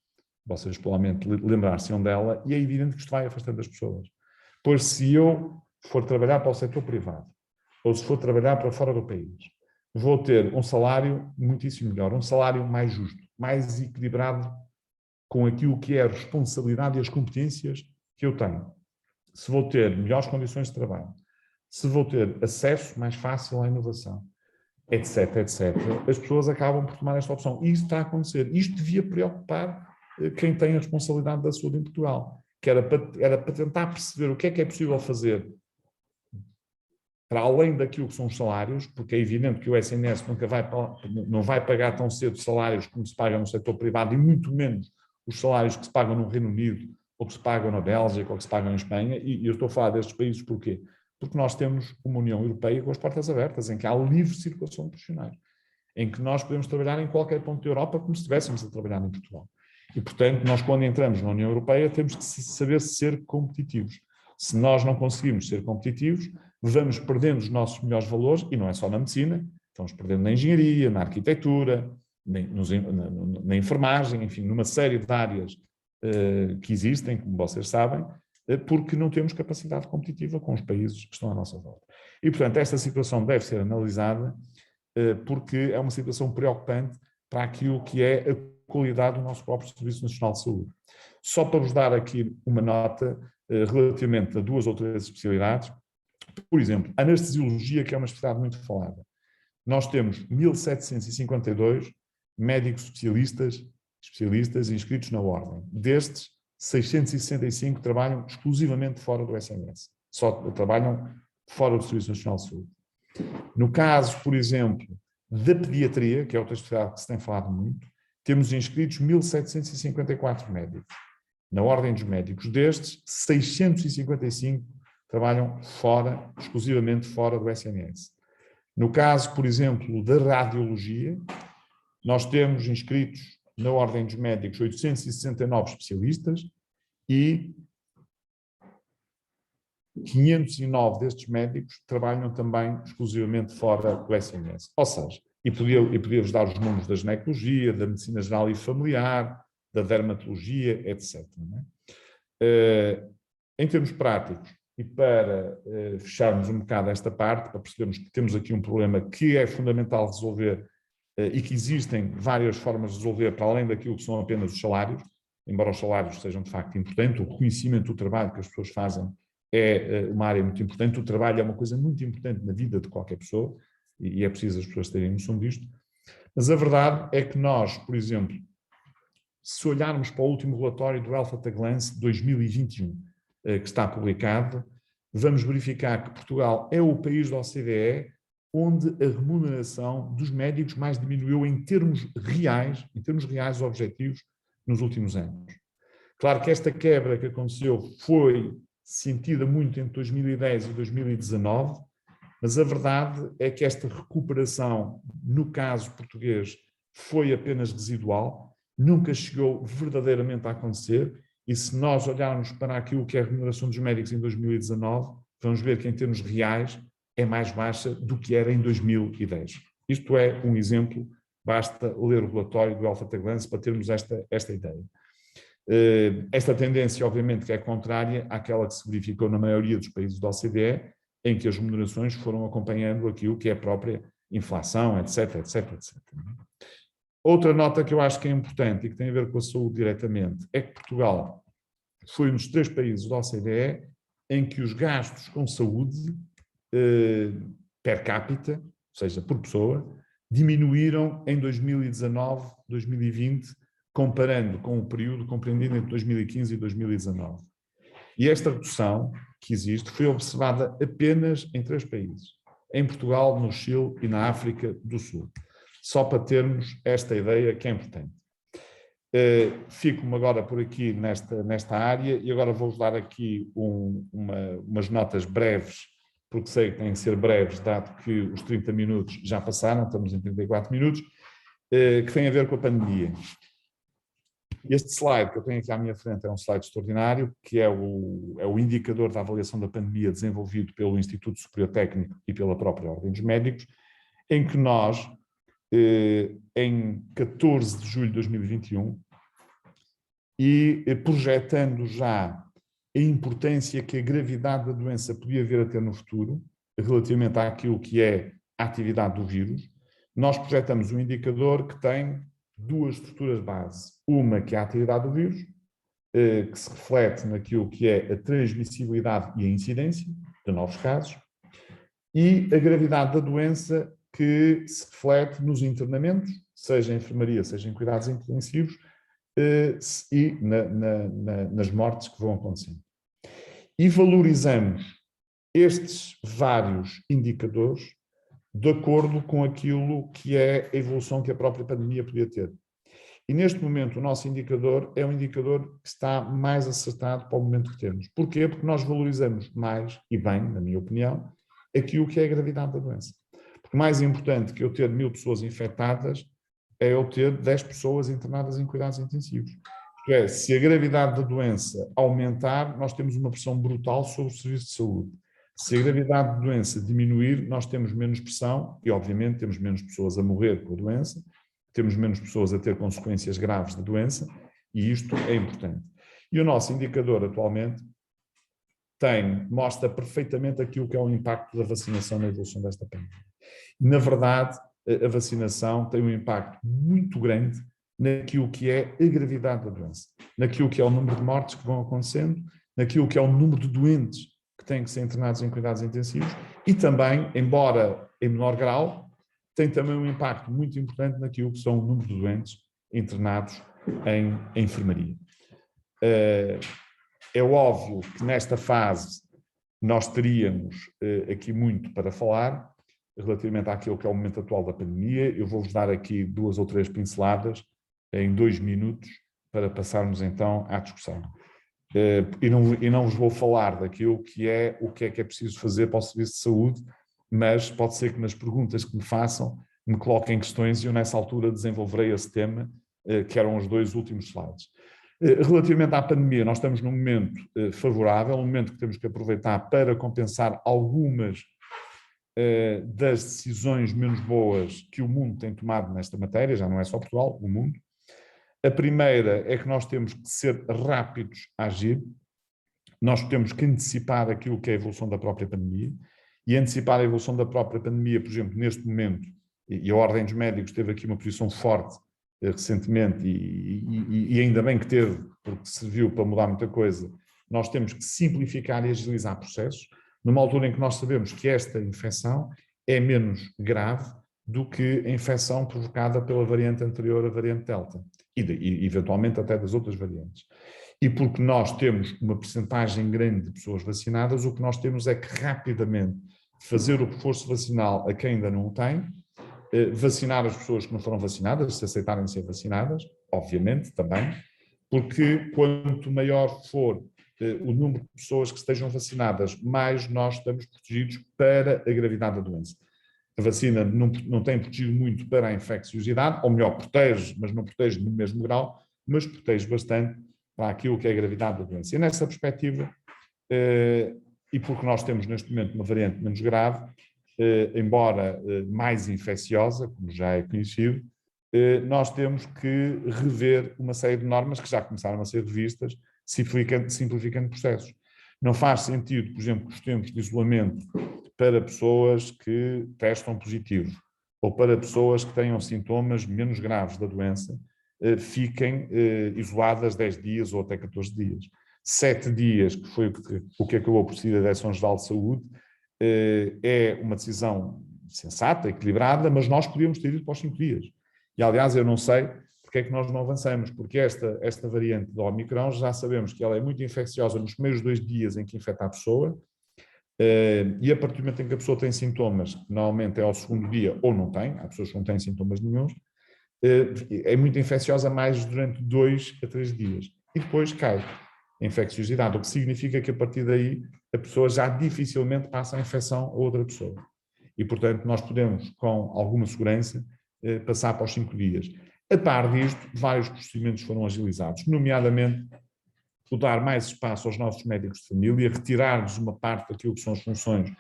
Vocês provavelmente lembrar-se-ão dela, e é evidente que isto vai afastando as pessoas. Pois se eu for trabalhar para o setor privado, ou se for trabalhar para fora do país, vou ter um salário muitíssimo melhor, um salário mais justo, mais equilibrado com aquilo que é a responsabilidade e as competências que eu tenho. Se vou ter melhores condições de trabalho, se vou ter acesso mais fácil à inovação, etc, etc, as pessoas acabam por tomar esta opção. E isso está a acontecer. Isto devia preocupar quem tem a responsabilidade da saúde em Portugal, que era para tentar perceber o que é possível fazer para além daquilo que são os salários, porque é evidente que o SNS não vai pagar tão cedo salários como se paga no setor privado, e muito menos os salários que se pagam no Reino Unido, ou que se pagam na Bélgica, ou que se pagam em Espanha, e eu estou a falar destes países porquê? Porque nós temos uma União Europeia com as portas abertas, em que há livre circulação de profissionais, em que nós podemos trabalhar em qualquer ponto da Europa como se estivéssemos a trabalhar em Portugal. E, portanto, nós quando entramos na União Europeia temos que saber ser competitivos. Se nós não conseguimos ser competitivos, vamos perdendo os nossos melhores valores, e não é só na medicina, estamos perdendo na engenharia, na arquitetura, na enfermagem, enfim, numa série de áreas que existem, como vocês sabem, porque não temos capacidade competitiva com os países que estão à nossa volta. E, portanto, esta situação deve ser analisada porque é uma situação preocupante para aquilo que é a qualidade do nosso próprio Serviço Nacional de Saúde. Só para vos dar aqui uma nota relativamente a 2 ou 3 especialidades. Por exemplo, a anestesiologia, que é uma especialidade muito falada. Nós temos 1.752 médicos especialistas inscritos na ordem. Destes, 665 trabalham exclusivamente fora do SNS. Só trabalham fora do Serviço Nacional de Saúde. No caso, por exemplo, da pediatria, que é outra especialidade que se tem falado muito, temos inscritos 1.754 médicos. Na ordem dos médicos, destes, 655 trabalham exclusivamente fora do SNS. No caso, por exemplo, da radiologia, nós temos inscritos na ordem dos médicos 869 especialistas e 509 destes médicos trabalham também exclusivamente fora do SNS. Ou seja, e podia-vos dar os números da ginecologia, da medicina geral e familiar, da dermatologia, etc. Não é? Em termos práticos, e para fecharmos um bocado esta parte, para percebermos que temos aqui um problema que é fundamental resolver e que existem várias formas de resolver para além daquilo que são apenas os salários, embora os salários sejam de facto importantes, o reconhecimento do trabalho que as pessoas fazem é uma área muito importante, o trabalho é uma coisa muito importante na vida de qualquer pessoa e é preciso as pessoas terem noção disto, mas a verdade é que nós, por exemplo, se olharmos para o último relatório do Health at a Glance 2021, que está publicado, vamos verificar que Portugal é o país da OCDE onde a remuneração dos médicos mais diminuiu em termos reais objetivos, nos últimos anos. Claro que esta quebra que aconteceu foi sentida muito entre 2010 e 2019, mas a verdade é que esta recuperação, no caso português, foi apenas residual, nunca chegou verdadeiramente a acontecer, e se nós olharmos para aquilo que é a remuneração dos médicos em 2019, vamos ver que em termos reais é mais baixa do que era em 2010. Isto é um exemplo, basta ler o relatório do Health at a Glance para termos esta ideia. Esta tendência, obviamente, que é contrária àquela que se verificou na maioria dos países da OCDE, em que as remunerações foram acompanhando aquilo que é a própria inflação, etc, etc, etc. Outra nota que eu acho que é importante e que tem a ver com a saúde diretamente é que Portugal foi um dos 3 países da OCDE em que os gastos com saúde per capita, ou seja, por pessoa, diminuíram em 2019, 2020, comparando com o período compreendido entre 2015 e 2019. E esta redução que existe foi observada apenas em 3 países, em Portugal, no Chile e na África do Sul. Só para termos esta ideia que é importante. Fico-me agora por aqui nesta área e agora vou-vos dar aqui umas notas breves, porque sei que têm que ser breves, dado que os 30 minutos já passaram, estamos em 34 minutos, que têm a ver com a pandemia. Este slide que eu tenho aqui à minha frente é um slide extraordinário, que é o indicador da avaliação da pandemia desenvolvido pelo Instituto Superior Técnico e pela própria Ordem dos Médicos, em que nós, em 14 de julho de 2021, e projetando já a importância que a gravidade da doença podia vir a ter no futuro, relativamente àquilo que é a atividade do vírus, nós projetamos um indicador que tem 2 estruturas base. Uma que é a atividade do vírus, que se reflete naquilo que é a transmissibilidade e a incidência de novos casos, e a gravidade da doença, que se reflete nos internamentos, seja em enfermaria, seja em cuidados intensivos, e nas mortes que vão acontecendo. E valorizamos estes vários indicadores de acordo com aquilo que é a evolução que a própria pandemia podia ter. E neste momento o nosso indicador é um indicador que está mais acertado para o momento que temos. Porquê? Porque nós valorizamos mais, e bem, na minha opinião, aquilo que é a gravidade da doença. Porque mais importante que eu ter 1000 pessoas infectadas é eu ter 10 pessoas internadas em cuidados intensivos. Isto é, se a gravidade da doença aumentar, nós temos uma pressão brutal sobre o serviço de saúde. Se a gravidade da doença diminuir, nós temos menos pressão e, obviamente, temos menos pessoas a morrer com a doença, temos menos pessoas a ter consequências graves da doença, e isto é importante. E o nosso indicador atualmente mostra perfeitamente aquilo que é o impacto da vacinação na evolução desta pandemia. Na verdade, a vacinação tem um impacto muito grande naquilo que é a gravidade da doença, naquilo que é o número de mortes que vão acontecendo, naquilo que é o número de doentes que têm que ser internados em cuidados intensivos e também, embora em menor grau, tem também um impacto muito importante naquilo que são o número de doentes internados em enfermaria. É óbvio que nesta fase nós teríamos aqui muito para falar relativamente àquilo que é o momento atual da pandemia. Eu vou-vos dar aqui 2 ou 3 pinceladas em 2 minutos para passarmos então à discussão. E não vos vou falar daquilo que é o que é preciso fazer para o Serviço de Saúde, mas pode ser que nas perguntas que me façam me coloquem questões e eu nessa altura desenvolverei esse tema, que eram os 2 últimos slides. Relativamente à pandemia, nós estamos num momento favorável, um momento que temos que aproveitar para compensar algumas das decisões menos boas que o mundo tem tomado nesta matéria, já não é só Portugal, o mundo. A primeira é que nós temos que ser rápidos a agir, nós temos que antecipar aquilo que é a evolução da própria pandemia, e antecipar a evolução da própria pandemia, por exemplo, neste momento, e a Ordem dos Médicos teve aqui uma posição forte recentemente, e ainda bem que teve, porque serviu para mudar muita coisa, nós temos que simplificar e agilizar processos, numa altura em que nós sabemos que esta infecção é menos grave do que a infecção provocada pela variante anterior, a variante Delta, e eventualmente até das outras variantes. E porque nós temos uma percentagem grande de pessoas vacinadas, o que nós temos é que rapidamente fazer o reforço vacinal a quem ainda não o tem, vacinar as pessoas que não foram vacinadas, se aceitarem ser vacinadas, obviamente também, porque quanto maior for o número de pessoas que estejam vacinadas, mais nós estamos protegidos para a gravidade da doença. A vacina não tem protegido muito para a infecciosidade, ou melhor, protege, mas não protege no mesmo grau, mas protege bastante para aquilo que é a gravidade da doença. E nessa perspectiva, e porque nós temos neste momento uma variante menos grave, embora mais infecciosa, como já é conhecido, nós temos que rever uma série de normas que já começaram a ser revistas, simplificando processos. Não faz sentido, por exemplo, que os tempos de isolamento para pessoas que testam positivo ou para pessoas que tenham sintomas menos graves da doença fiquem isoladas 10 dias ou até 14 dias. 7 dias, que foi o que acabou por ser a Direção-Geral de Saúde, é uma decisão sensata, equilibrada, mas nós podíamos ter ido para os 5 dias. E, aliás, eu não sei porque é que nós não avançamos, porque esta variante do Omicron já sabemos que ela é muito infecciosa nos primeiros 2 dias em que infecta a pessoa, e a partir do momento em que a pessoa tem sintomas, normalmente é ao 2º dia ou não tem, há pessoas que não têm sintomas nenhuns, é muito infecciosa mais durante 2 a 3 dias. E depois cai a infecciosidade, o que significa que a partir daí a pessoa já dificilmente passa a infecção a outra pessoa. E, portanto, nós podemos, com alguma segurança, passar para os 5 dias. A par disto, vários procedimentos foram agilizados, nomeadamente o dar mais espaço aos nossos médicos de família, retirar-lhes uma parte daquilo que são as funções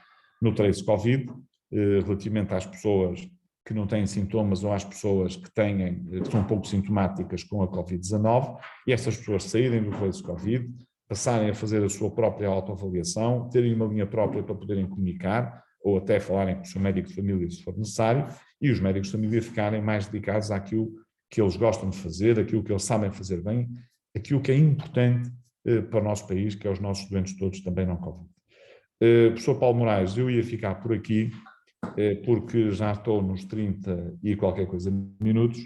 no trace Covid, relativamente às pessoas que não têm sintomas ou às pessoas que são um pouco sintomáticas com a Covid-19, e essas pessoas saírem do trace Covid, passarem a fazer a sua própria autoavaliação, terem uma linha própria para poderem comunicar, ou até falarem com o seu médico de família se for necessário, e os médicos de família ficarem mais dedicados àquilo que eles gostam de fazer, aquilo que eles sabem fazer bem, aquilo que é importante para o nosso país, que é os nossos doentes todos também não Covid. Professor Paulo Moraes, eu ia ficar por aqui, porque já estou nos 30 e qualquer coisa minutos,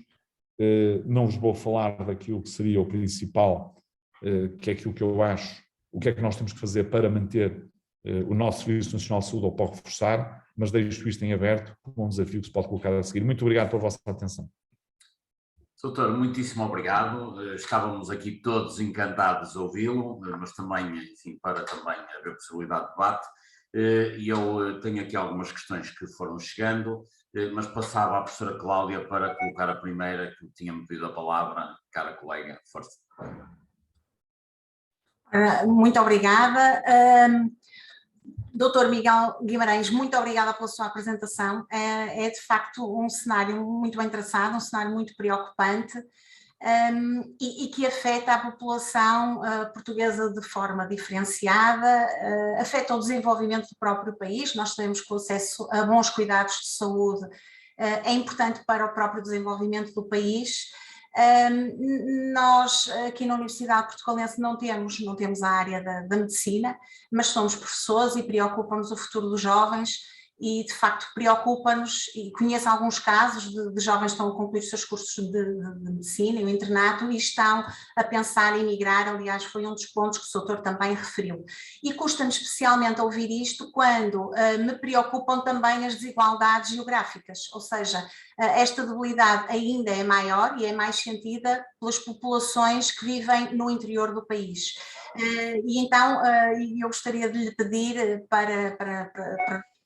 Não vos vou falar daquilo que seria o principal, que é aquilo que eu acho, o que é que nós temos que fazer para manter o nosso Serviço Nacional de Saúde ou para o reforçar, mas deixo isto em aberto como um desafio que se pode colocar a seguir. Muito obrigado pela vossa atenção. Doutor, muitíssimo obrigado. Estávamos aqui todos encantados de ouvi-lo, mas também, enfim, para também haver possibilidade de debate. E eu tenho aqui algumas questões que foram chegando, mas passava à professora Cláudia para colocar a primeira, que tinha-me pedido a palavra, cara colega, força. Muito obrigada. Doutor Miguel Guimarães, muito obrigada pela sua apresentação. É de facto um cenário muito bem traçado, um cenário muito preocupante e que afeta a população portuguesa de forma diferenciada, afeta o desenvolvimento do próprio país. Nós sabemos que o acesso a bons cuidados de saúde é importante para o próprio desenvolvimento do país. Nós aqui na Universidade Portucalense não temos a área da medicina, mas somos professores e preocupa-nos o futuro dos jovens e de facto preocupa-nos, e conheço alguns casos de jovens que estão a concluir os seus cursos de medicina e o internato e estão a pensar em migrar. Aliás, foi um dos pontos que o doutor também referiu. E custa-me especialmente ouvir isto quando me preocupam também as desigualdades geográficas, ou seja, esta debilidade ainda é maior e é mais sentida pelas populações que vivem no interior do país. E então eu gostaria de lhe pedir para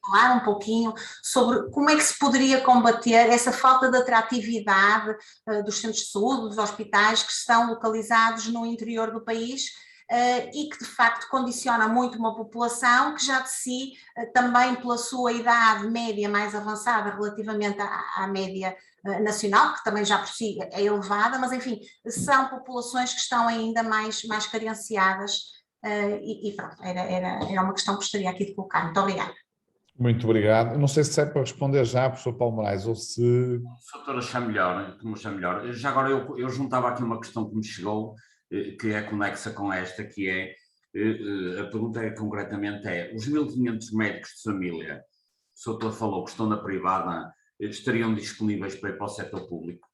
falar um pouquinho sobre como é que se poderia combater essa falta de atratividade dos centros de saúde, dos hospitais que estão localizados no interior do país e que de facto condiciona muito uma população que já de si, também pela sua idade média mais avançada relativamente à média nacional, que também já por si é elevada, mas enfim, são populações que estão ainda mais carenciadas e pronto, era uma questão que gostaria aqui de colocar. Muito obrigada. Muito obrigado. Eu não sei se é para responder já, professor Paulo Moraes, ou se... O doutor achar melhor. Já agora eu juntava aqui uma questão que me chegou, que é conexa com esta, que é, a pergunta concretamente é, os 1.500 médicos de família, o doutor falou que estão na privada, estariam disponíveis para ir para o setor público?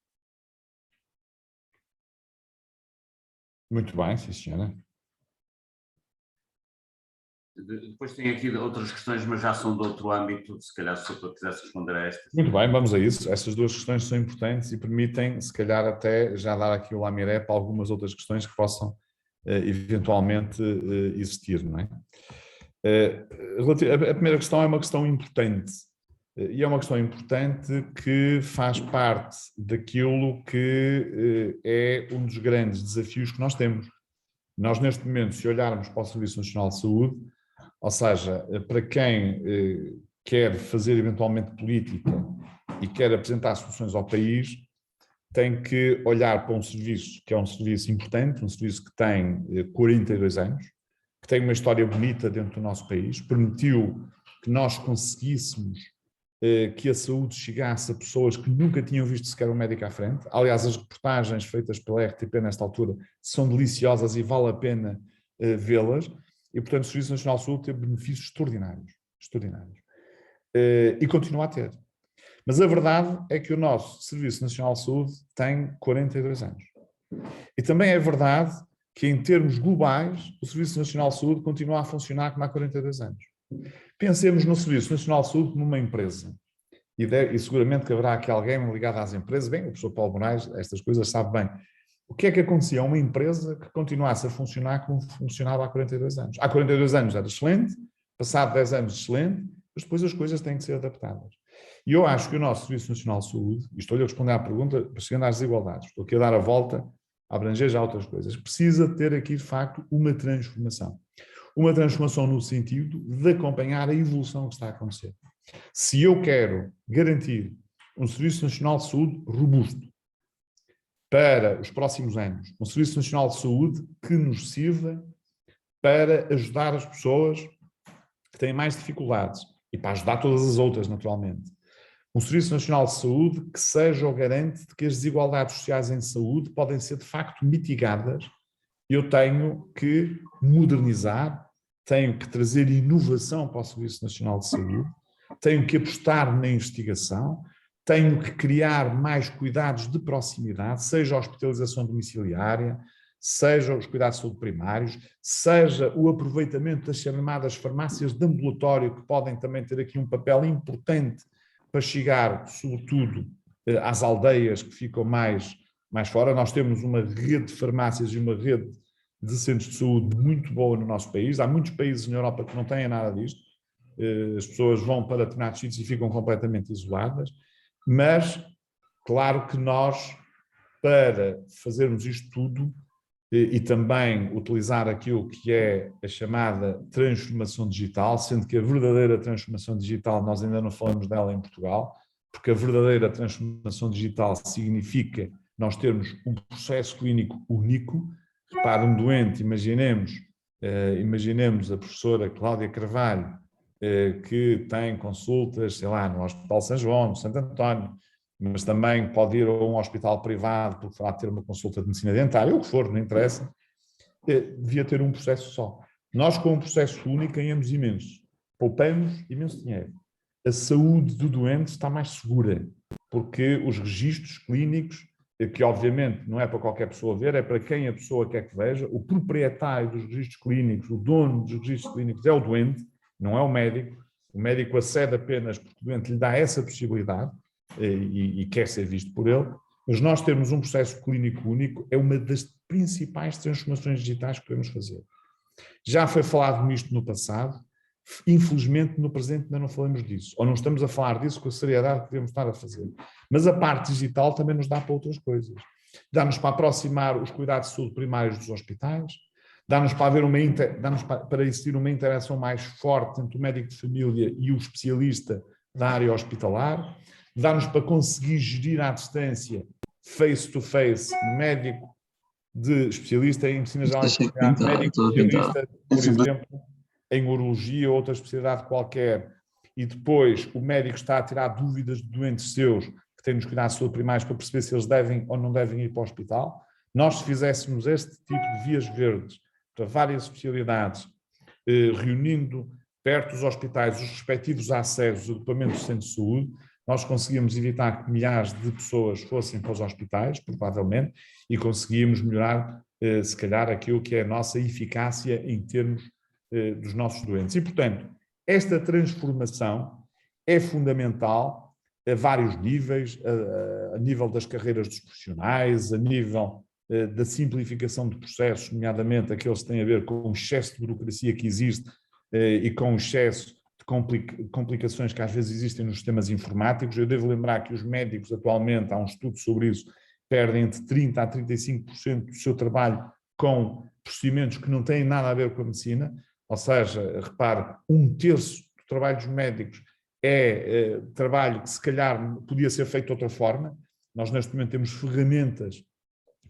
Muito bem, sim senhora. Depois tem aqui outras questões, mas já são de outro âmbito, se calhar se o doutor quisesse responder a estas. Muito bem, vamos a isso. Essas duas questões são importantes e permitem, se calhar, até já dar aqui o lamiré para algumas outras questões que possam eventualmente existir, não é? A primeira questão é uma questão importante e é uma questão importante que faz parte daquilo que é um dos grandes desafios que nós temos. Nós, neste momento, se olharmos para o Serviço Nacional de Saúde, ou seja, para quem quer fazer eventualmente política e quer apresentar soluções ao país, tem que olhar para um serviço que é um serviço importante, um serviço que tem 42 anos, que tem uma história bonita dentro do nosso país, permitiu que nós conseguíssemos que a saúde chegasse a pessoas que nunca tinham visto sequer um médico à frente. Aliás, as reportagens feitas pela RTP nesta altura são deliciosas e vale a pena vê-las. E, portanto, o Serviço Nacional de Saúde teve benefícios extraordinários. E continua a ter. Mas a verdade é que o nosso Serviço Nacional de Saúde tem 42 anos. E também é verdade que, em termos globais, o Serviço Nacional de Saúde continua a funcionar como há 42 anos. Pensemos no Serviço Nacional de Saúde como uma empresa. E seguramente que haverá aqui alguém ligado às empresas. Bem, o professor Paulo Moraes, estas coisas sabe bem. O que é que acontecia a uma empresa que continuasse a funcionar como funcionava há 42 anos? Há 42 anos era excelente, passado 10 anos excelente, mas depois as coisas têm que ser adaptadas. E eu acho que o nosso Serviço Nacional de Saúde, e estou-lhe a responder à pergunta, chegando às desigualdades, estou aqui a dar a volta, a abranger já outras coisas, precisa ter aqui, de facto, uma transformação. Uma transformação no sentido de acompanhar a evolução que está a acontecer. Se eu quero garantir um Serviço Nacional de Saúde robusto para os próximos anos, um Serviço Nacional de Saúde que nos sirva para ajudar as pessoas que têm mais dificuldades e para ajudar todas as outras, naturalmente. Um Serviço Nacional de Saúde que seja o garante de que as desigualdades sociais em saúde podem ser, de facto, mitigadas. Eu tenho que modernizar, tenho que trazer inovação para o Serviço Nacional de Saúde, tenho que apostar na investigação, tenho que criar mais cuidados de proximidade, seja a hospitalização domiciliária, seja os cuidados de saúde primários, seja o aproveitamento das chamadas farmácias de ambulatório, que podem também ter aqui um papel importante para chegar, sobretudo, às aldeias que ficam mais fora. Nós temos uma rede de farmácias e uma rede de centros de saúde muito boa no nosso país. Há muitos países na Europa que não têm nada disto. As pessoas vão para determinados sítios e ficam completamente isoladas. Mas, claro que nós, para fazermos isto tudo, e também utilizar aquilo que é a chamada transformação digital, sendo que a verdadeira transformação digital, nós ainda não falamos dela em Portugal, porque a verdadeira transformação digital significa nós termos um processo clínico único. Repare, um doente, imaginemos a professora Cláudia Carvalho, que tem consultas, sei lá, no Hospital São João, no Santo António, mas também pode ir a um hospital privado porque vai ter uma consulta de medicina dentária, ou o que for, não interessa, devia ter um processo só. Nós, com um processo único, ganhamos imenso, poupamos imenso dinheiro. A saúde do doente está mais segura, porque os registros clínicos, que obviamente não é para qualquer pessoa ver, é para quem a pessoa quer que veja, o proprietário dos registros clínicos, o dono dos registros clínicos é o doente, não é o médico acede apenas porque o doente lhe dá essa possibilidade, e quer ser visto por ele, mas nós termos um processo clínico único é uma das principais transformações digitais que podemos fazer. Já foi falado nisto no passado, infelizmente no presente ainda não falamos disso, ou não estamos a falar disso com a seriedade que devemos estar a fazer. Mas a parte digital também nos dá para outras coisas. Dá-nos para aproximar os cuidados de saúde primários dos hospitais, dá-nos para existir uma interação mais forte entre o médico de família e o especialista da área hospitalar, dá-nos para conseguir gerir à distância, face-to-face, médico de especialista em medicina geral, médico especialista, por exemplo, em urologia ou outra especialidade qualquer, e depois o médico está a tirar dúvidas de doentes seus que têm nos cuidados de saúde primários para perceber se eles devem ou não devem ir para o hospital. Nós, se fizéssemos este tipo de vias verdes para várias especialidades, reunindo perto dos hospitais os respectivos acessos, os equipamentos de centro de saúde, nós conseguíamos evitar que milhares de pessoas fossem para os hospitais, provavelmente, e conseguíamos melhorar, se calhar, aquilo que é a nossa eficácia em termos dos nossos doentes. E, portanto, esta transformação é fundamental a vários níveis, a nível das carreiras dos profissionais, a nível da simplificação de processos, nomeadamente aqueles que têm a ver com o excesso de burocracia que existe e com o excesso de complicações que às vezes existem nos sistemas informáticos. Eu devo lembrar que os médicos atualmente, há um estudo sobre isso, perdem entre 30% a 35% do seu trabalho com procedimentos que não têm nada a ver com a medicina, ou seja, repare, 1/3 do trabalho dos médicos é trabalho que se calhar podia ser feito de outra forma. Nós neste momento temos ferramentas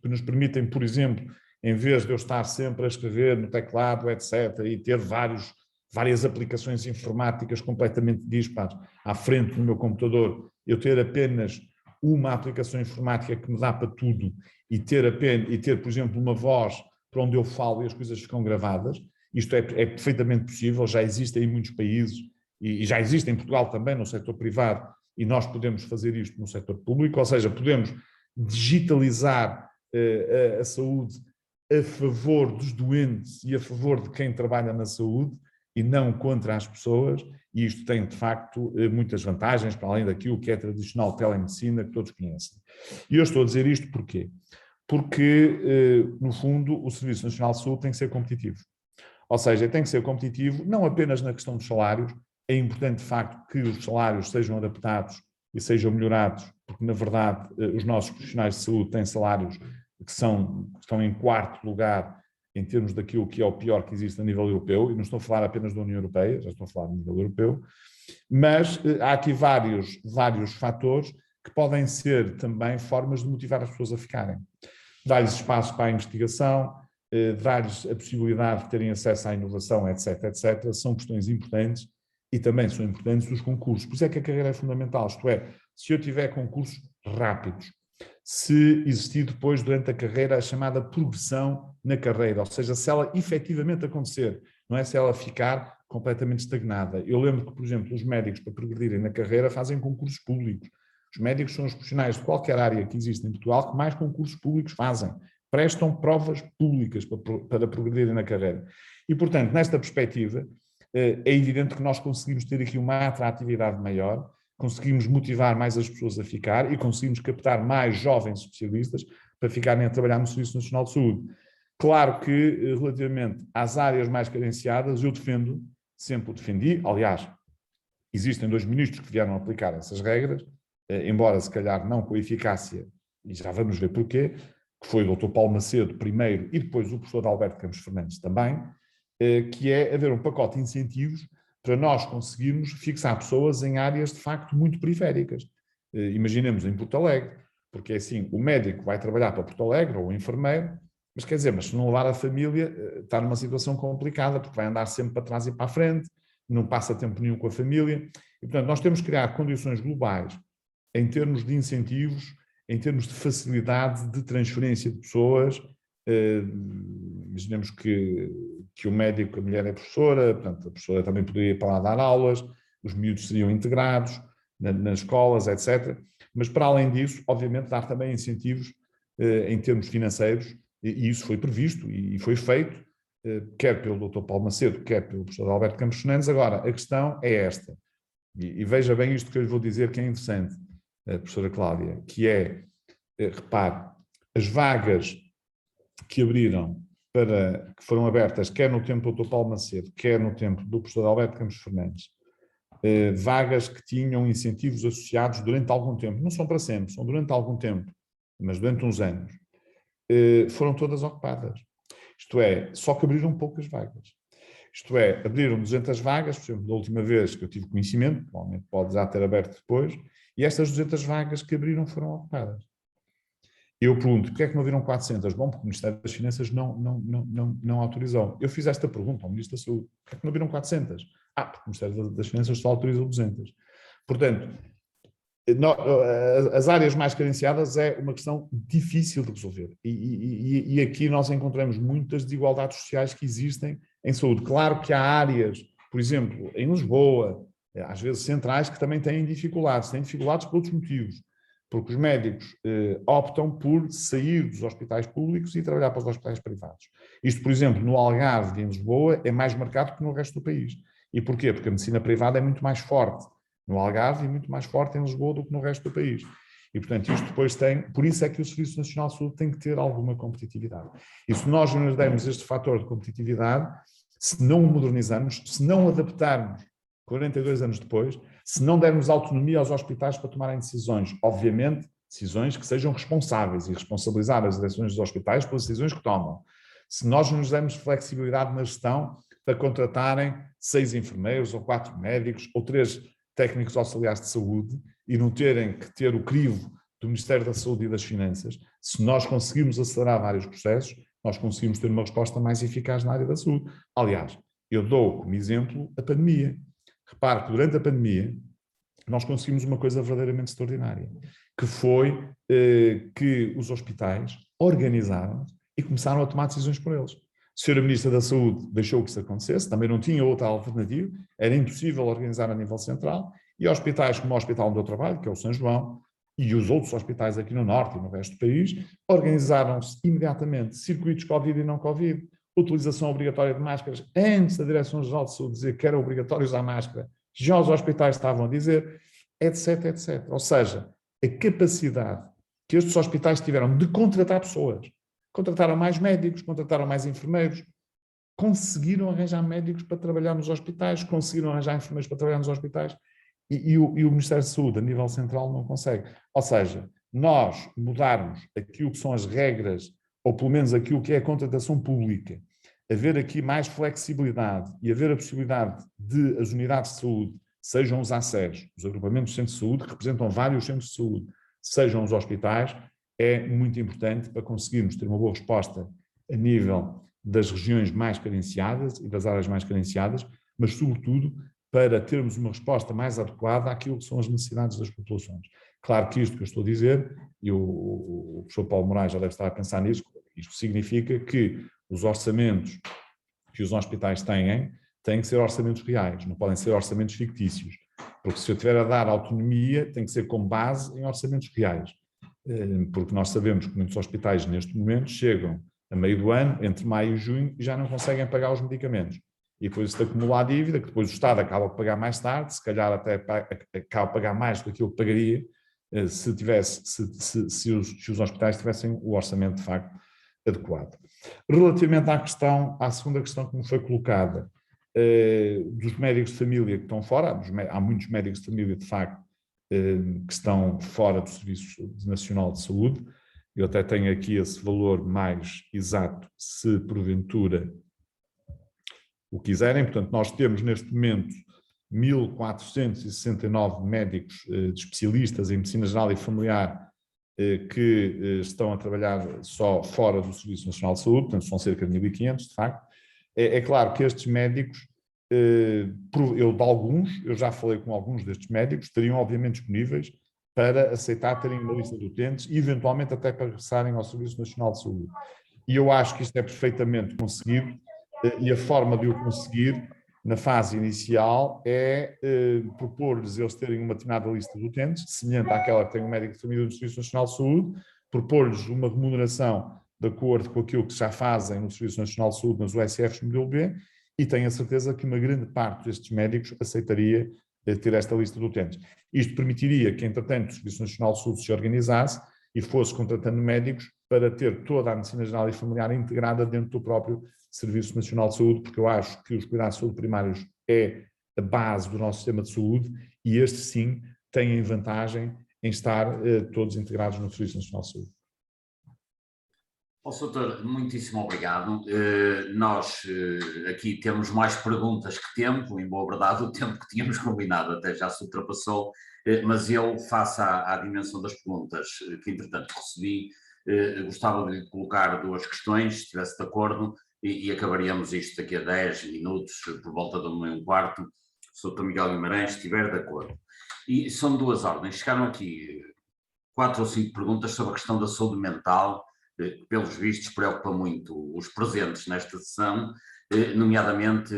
que nos permitem, por exemplo, em vez de eu estar sempre a escrever no teclado, etc., e ter várias aplicações informáticas completamente dispares à frente do meu computador, eu ter apenas uma aplicação informática que me dá para tudo e ter, por exemplo, uma voz para onde eu falo e as coisas ficam gravadas. Isto é perfeitamente possível, já existe em muitos países e já existe em Portugal também no setor privado, e nós podemos fazer isto no setor público, ou seja, podemos digitalizar a saúde a favor dos doentes e a favor de quem trabalha na saúde e não contra as pessoas, e isto tem de facto muitas vantagens, para além daquilo que é tradicional telemedicina, que todos conhecem. E eu estou a dizer isto porquê? Porque, no fundo, o Serviço Nacional de Saúde tem que ser competitivo. Ou seja, tem que ser competitivo não apenas na questão dos salários, é importante de facto que os salários sejam adaptados e sejam melhorados, porque na verdade os nossos profissionais de saúde têm salários que estão em quarto lugar em termos daquilo que é o pior que existe a nível europeu, e não estou a falar apenas da União Europeia, já estou a falar a nível europeu, mas há aqui vários fatores que podem ser também formas de motivar as pessoas a ficarem. Dar-lhes espaço para a investigação, dar-lhes a possibilidade de terem acesso à inovação, etc., etc., são questões importantes, e também são importantes os concursos. Por isso é que a carreira é fundamental, isto é, se eu tiver concursos rápidos, se existir depois durante a carreira a chamada progressão na carreira, ou seja, se ela efetivamente acontecer, não é se ela ficar completamente estagnada. Eu lembro que, por exemplo, os médicos para progredirem na carreira fazem concursos públicos. Os médicos são os profissionais de qualquer área que existe em Portugal que mais concursos públicos fazem, prestam provas públicas para progredirem na carreira. E, portanto, nesta perspectiva, é evidente que nós conseguimos ter aqui uma atratividade maior, conseguimos motivar mais as pessoas a ficar e conseguimos captar mais jovens especialistas para ficarem a trabalhar no Serviço Nacional de Saúde. Claro que, relativamente às áreas mais carenciadas, eu defendo, sempre o defendi, aliás, existem 2 ministros que vieram aplicar essas regras, embora se calhar não com eficácia, e já vamos ver porquê, que foi o Dr. Paulo Macedo primeiro e depois o professor Alberto Campos Fernandes também, que é haver um pacote de incentivos para nós conseguirmos fixar pessoas em áreas de facto muito periféricas. Imaginemos em Porto Alegre, porque assim, o médico vai trabalhar para Porto Alegre, ou o enfermeiro, mas quer dizer, mas se não levar a família, está numa situação complicada, porque vai andar sempre para trás e para a frente, não passa tempo nenhum com a família, e portanto nós temos que criar condições globais em termos de incentivos, em termos de facilidade de transferência de pessoas. Imaginemos que o médico, a mulher é professora, portanto a professora também poderia ir para lá dar aulas, os miúdos seriam integrados nas escolas, etc. Mas para além disso, obviamente, dar também incentivos em termos financeiros, e isso foi previsto e foi feito, quer pelo Dr. Paulo Macedo, quer pelo professor Alberto Campos Fernandes. Agora, a questão é esta, e veja bem isto que eu lhe vou dizer, que é interessante, professora Cláudia, que é, repare, as vagas que abriram que foram abertas, quer no tempo do Dr. Paulo Macedo, quer no tempo do professor Alberto Campos Fernandes, vagas que tinham incentivos associados durante algum tempo, não são para sempre, são durante algum tempo, mas durante uns anos, foram todas ocupadas. Isto é, só que abriram poucas vagas. Isto é, abriram 200 vagas, por exemplo, da última vez que eu tive conhecimento, provavelmente pode já ter aberto depois, e estas 200 vagas que abriram foram ocupadas. Eu pergunto, porquê é que não viram 400? Bom, porque o Ministério das Finanças não autorizou. Eu fiz esta pergunta ao Ministro da Saúde, porquê é que não viram 400? Porque o Ministério das Finanças só autorizou 200. Portanto, as áreas mais carenciadas é uma questão difícil de resolver. E aqui nós encontramos muitas desigualdades sociais que existem em saúde. Claro que há áreas, por exemplo, em Lisboa, às vezes centrais, que também têm dificuldades por outros motivos. Porque os médicos optam por sair dos hospitais públicos e trabalhar para os hospitais privados. Isto, por exemplo, no Algarve e em Lisboa é mais marcado que no resto do país. E porquê? Porque a medicina privada é muito mais forte no Algarve e muito mais forte em Lisboa do que no resto do país. E, portanto, isto depois por isso é que o Serviço Nacional de Saúde tem que ter alguma competitividade. E se nós não lhe dermos este fator de competitividade, se não o modernizarmos, se não o adaptarmos 42 anos depois, se não dermos autonomia aos hospitais para tomarem decisões, obviamente, decisões que sejam responsáveis e responsabilizar as direções dos hospitais pelas decisões que tomam. Se nós nos dermos flexibilidade na gestão para contratarem 6 enfermeiros ou 4 médicos ou 3 técnicos auxiliares de saúde e não terem que ter o crivo do Ministério da Saúde e das Finanças, se nós conseguirmos acelerar vários processos, nós conseguimos ter uma resposta mais eficaz na área da saúde. Aliás, eu dou como exemplo a pandemia. Repare que durante a pandemia nós conseguimos uma coisa verdadeiramente extraordinária, que foi que os hospitais organizaram e começaram a tomar decisões por eles. A senhora Ministra da Saúde deixou que isso acontecesse, também não tinha outra alternativa, era impossível organizar a nível central, e hospitais como o hospital onde eu trabalho, que é o São João, e os outros hospitais aqui no Norte e no resto do país, organizaram-se imediatamente circuitos Covid e não Covid, utilização obrigatória de máscaras, antes da Direção-Geral de Saúde dizer que era obrigatório usar máscara, já os hospitais estavam a dizer, etc, etc. Ou seja, a capacidade que estes hospitais tiveram de contratar pessoas, contrataram mais médicos, contrataram mais enfermeiros, conseguiram arranjar médicos para trabalhar nos hospitais, conseguiram arranjar enfermeiros para trabalhar nos hospitais, e o Ministério da Saúde, a nível central, não consegue. Ou seja, nós mudarmos aquilo que são as regras, ou pelo menos aquilo que é a contratação pública, haver aqui mais flexibilidade e haver a possibilidade de as unidades de saúde, sejam os ACERs, os agrupamentos de centros de saúde, que representam vários centros de saúde, sejam os hospitais, é muito importante para conseguirmos ter uma boa resposta a nível das regiões mais carenciadas e das áreas mais carenciadas, mas sobretudo para termos uma resposta mais adequada àquilo que são as necessidades das populações. Claro que isto que eu estou a dizer, e o professor Paulo Moraes já deve estar a pensar nisso, isto significa que os orçamentos que os hospitais têm que ser orçamentos reais, não podem ser orçamentos fictícios. Porque se eu tiver a dar autonomia, tem que ser com base em orçamentos reais. Porque nós sabemos que muitos hospitais, neste momento, chegam a meio do ano, entre maio e junho, e já não conseguem pagar os medicamentos. E depois isto acumula a dívida, que depois o Estado acaba por pagar mais tarde, se calhar até acaba a pagar mais do que aquilo que pagaria se os hospitais tivessem o orçamento de facto adequado. Relativamente à segunda questão que me foi colocada, dos médicos de família que estão fora, há muitos médicos de família de facto que estão fora do Serviço Nacional de Saúde. Eu até tenho aqui esse valor mais exato, se porventura o quiserem. Portanto, nós temos neste momento 1.469 médicos especialistas em medicina geral e familiar que estão a trabalhar só fora do Serviço Nacional de Saúde, portanto são cerca de 1.500, de facto. É claro que estes médicos, eu já falei com alguns destes médicos, estariam obviamente disponíveis para aceitar terem uma lista de utentes e eventualmente até para regressarem ao Serviço Nacional de Saúde. E eu acho que isto é perfeitamente conseguido, e a forma de o conseguir na fase inicial é propor-lhes eles terem uma determinada lista de utentes, semelhante àquela que tem um médico de família do Serviço Nacional de Saúde, propor-lhes uma remuneração de acordo com aquilo que já fazem no Serviço Nacional de Saúde, nas USFs modelo B, e tenho a certeza que uma grande parte destes médicos aceitaria ter esta lista de utentes. Isto permitiria que, entretanto, o Serviço Nacional de Saúde se organizasse e fosse contratando médicos para ter toda a medicina geral e familiar integrada dentro do próprio Serviço Nacional de Saúde, porque eu acho que os cuidados de saúde primários é a base do nosso sistema de saúde e estes sim têm vantagem em estar todos integrados no Serviço Nacional de Saúde. Doutor, muitíssimo obrigado. Nós aqui temos mais perguntas que tempo, em boa verdade o tempo que tínhamos combinado até já se ultrapassou, mas eu, face à dimensão das perguntas que entretanto recebi, gostava de lhe colocar duas questões, se estivesse de acordo, e acabaríamos isto daqui a 10 minutos, por volta de 1h15, se o Dr. Miguel Guimarães estiver de acordo. E são duas ordens, chegaram aqui 4 ou 5 perguntas sobre a questão da saúde mental, que pelos vistos preocupa muito os presentes nesta sessão, nomeadamente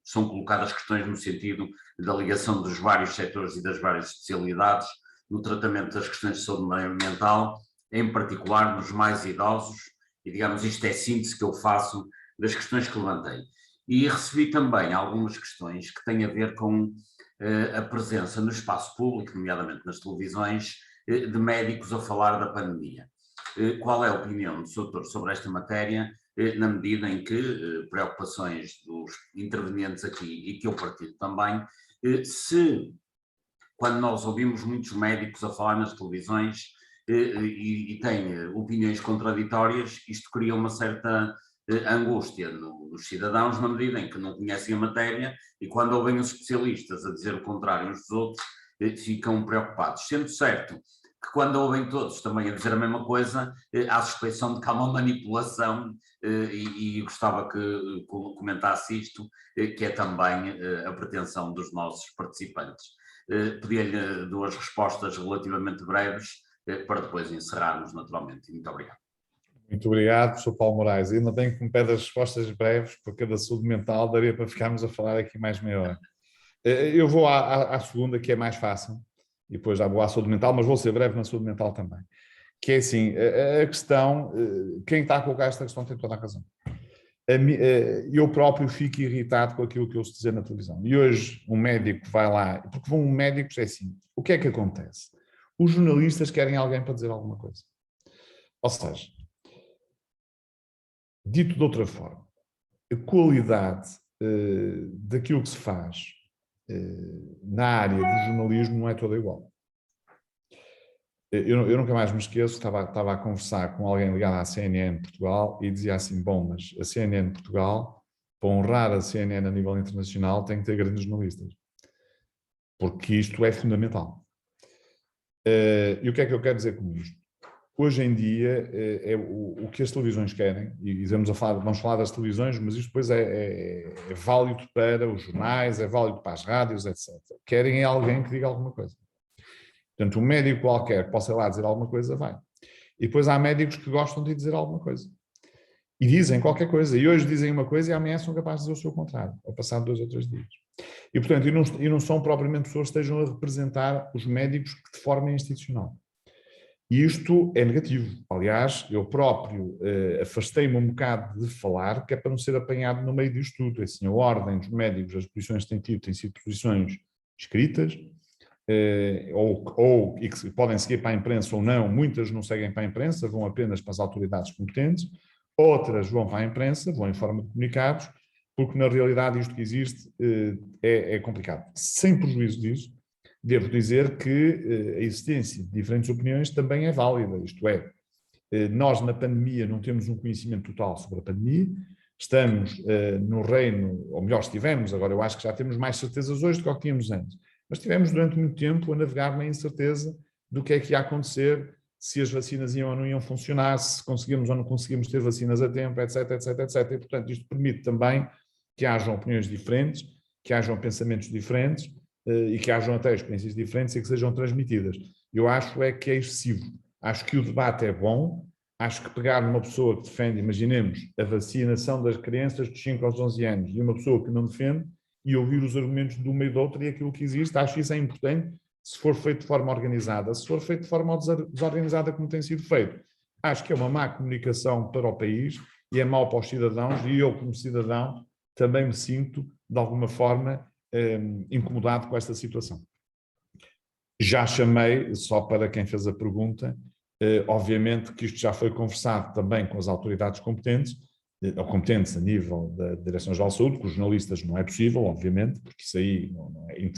são colocadas questões no sentido da ligação dos vários setores e das várias especialidades no tratamento das questões de saúde mental, em particular nos mais idosos, e digamos isto é a síntese que eu faço das questões que levantei. E recebi também algumas questões que têm a ver com a presença no espaço público, nomeadamente nas televisões, de médicos a falar da pandemia. Qual é a opinião do Sr. Doutor sobre esta matéria, na medida em que preocupações dos intervenientes aqui e que eu partilho também, se quando nós ouvimos muitos médicos a falar nas televisões e têm opiniões contraditórias, isto cria uma certa angústia nos cidadãos, na medida em que não conhecem a matéria e quando ouvem os especialistas a dizer o contrário uns dos outros, ficam preocupados. Sendo certo que quando ouvem todos também a dizer a mesma coisa, há suspeição de que há uma manipulação e gostava que comentasse isto, que é também a pretensão dos nossos participantes. Pedi-lhe duas respostas relativamente breves para depois encerrarmos naturalmente. Muito obrigado. Muito obrigado, professor Paulo Moraes. Ainda bem que me pede as respostas breves, porque a da saúde mental daria para ficarmos a falar aqui mais meia hora. Eu vou à segunda, que é mais fácil, e depois já vou à saúde mental, mas vou ser breve na saúde mental também. Que é assim, a questão, quem está a colocar esta questão tem toda a razão. Eu próprio fico irritado com aquilo que eu se dizer na televisão. E hoje um médico vai lá, porque vão médicos, é assim, o que é que acontece? Os jornalistas querem alguém para dizer alguma coisa. Ou seja, dito de outra forma, a qualidade daquilo que se faz na área do jornalismo não é toda igual. Eu nunca mais me esqueço, estava a conversar com alguém ligado à CNN Portugal e dizia assim, bom, mas a CNN Portugal, para honrar a CNN a nível internacional, tem que ter grandes jornalistas. Porque isto é fundamental. E o que é que eu quero dizer com isto? Hoje em dia, o que as televisões querem, e vamos falar das televisões, mas isto depois é válido para os jornais, é válido para as rádios, etc. Querem alguém que diga alguma coisa. Portanto, um médico qualquer que possa ir lá dizer alguma coisa, vai. E depois há médicos que gostam de dizer alguma coisa. E dizem qualquer coisa. E hoje dizem uma coisa e amanhã são capazes de dizer o seu contrário, ao passar 2 ou 3 dias. E, portanto, e não são propriamente pessoas que estejam a representar os médicos de forma institucional. E isto é negativo. Aliás, eu próprio afastei-me um bocado de falar, que é para não ser apanhado no meio disto tudo. Assim, a ordem dos médicos, as posições que têm tido, têm sido posições escritas, e que podem seguir para a imprensa ou não. Muitas não seguem para a imprensa, vão apenas para as autoridades competentes. Outras vão para a imprensa, vão em forma de comunicados, porque na realidade isto que existe é complicado. Sem prejuízo disso, devo dizer que a existência de diferentes opiniões também é válida, isto é, nós na pandemia não temos um conhecimento total sobre a pandemia, estamos no reino, ou melhor, estivemos, agora eu acho que já temos mais certezas hoje do que tínhamos antes, mas estivemos durante muito tempo a navegar na incerteza do que é que ia acontecer, se as vacinas iam ou não iam funcionar, se conseguimos ou não conseguimos ter vacinas a tempo, etc, etc, etc. E, portanto, isto permite também que hajam opiniões diferentes, que hajam pensamentos diferentes e que hajam até experiências diferentes e que sejam transmitidas. Eu acho que é excessivo. Acho que o debate é bom, acho que pegar numa pessoa que defende, imaginemos, a vacinação das crianças dos 5 aos 11 anos e uma pessoa que não defende e ouvir os argumentos de uma e do outro e aquilo que existe, acho que isso é importante se for feito de forma organizada. Se for feito de forma desorganizada como tem sido feito, acho que é uma má comunicação para o país e é mau para os cidadãos e eu, como cidadão, também me sinto, de alguma forma, incomodado com esta situação. Já chamei, só para quem fez a pergunta, obviamente que isto já foi conversado também com as autoridades competentes, ou competentes a nível da Direção-Geral de Saúde, com os jornalistas não é possível, obviamente, porque isso aí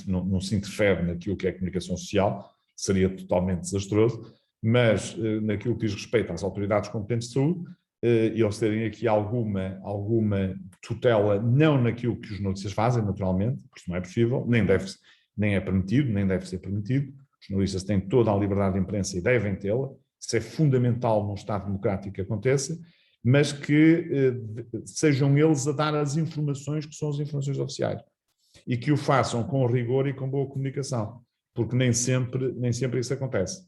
não se interfere naquilo que é comunicação social, seria totalmente desastroso, mas naquilo que diz respeito às autoridades competentes de saúde, eles terem aqui alguma tutela, não naquilo que os jornalistas fazem, naturalmente, porque isso não é possível, nem é permitido, nem deve ser permitido. Os jornalistas têm toda a liberdade de imprensa e devem tê-la, isso é fundamental num Estado democrático que aconteça, mas que sejam eles a dar as informações que são as informações oficiais e que o façam com rigor e com boa comunicação, porque nem sempre isso acontece.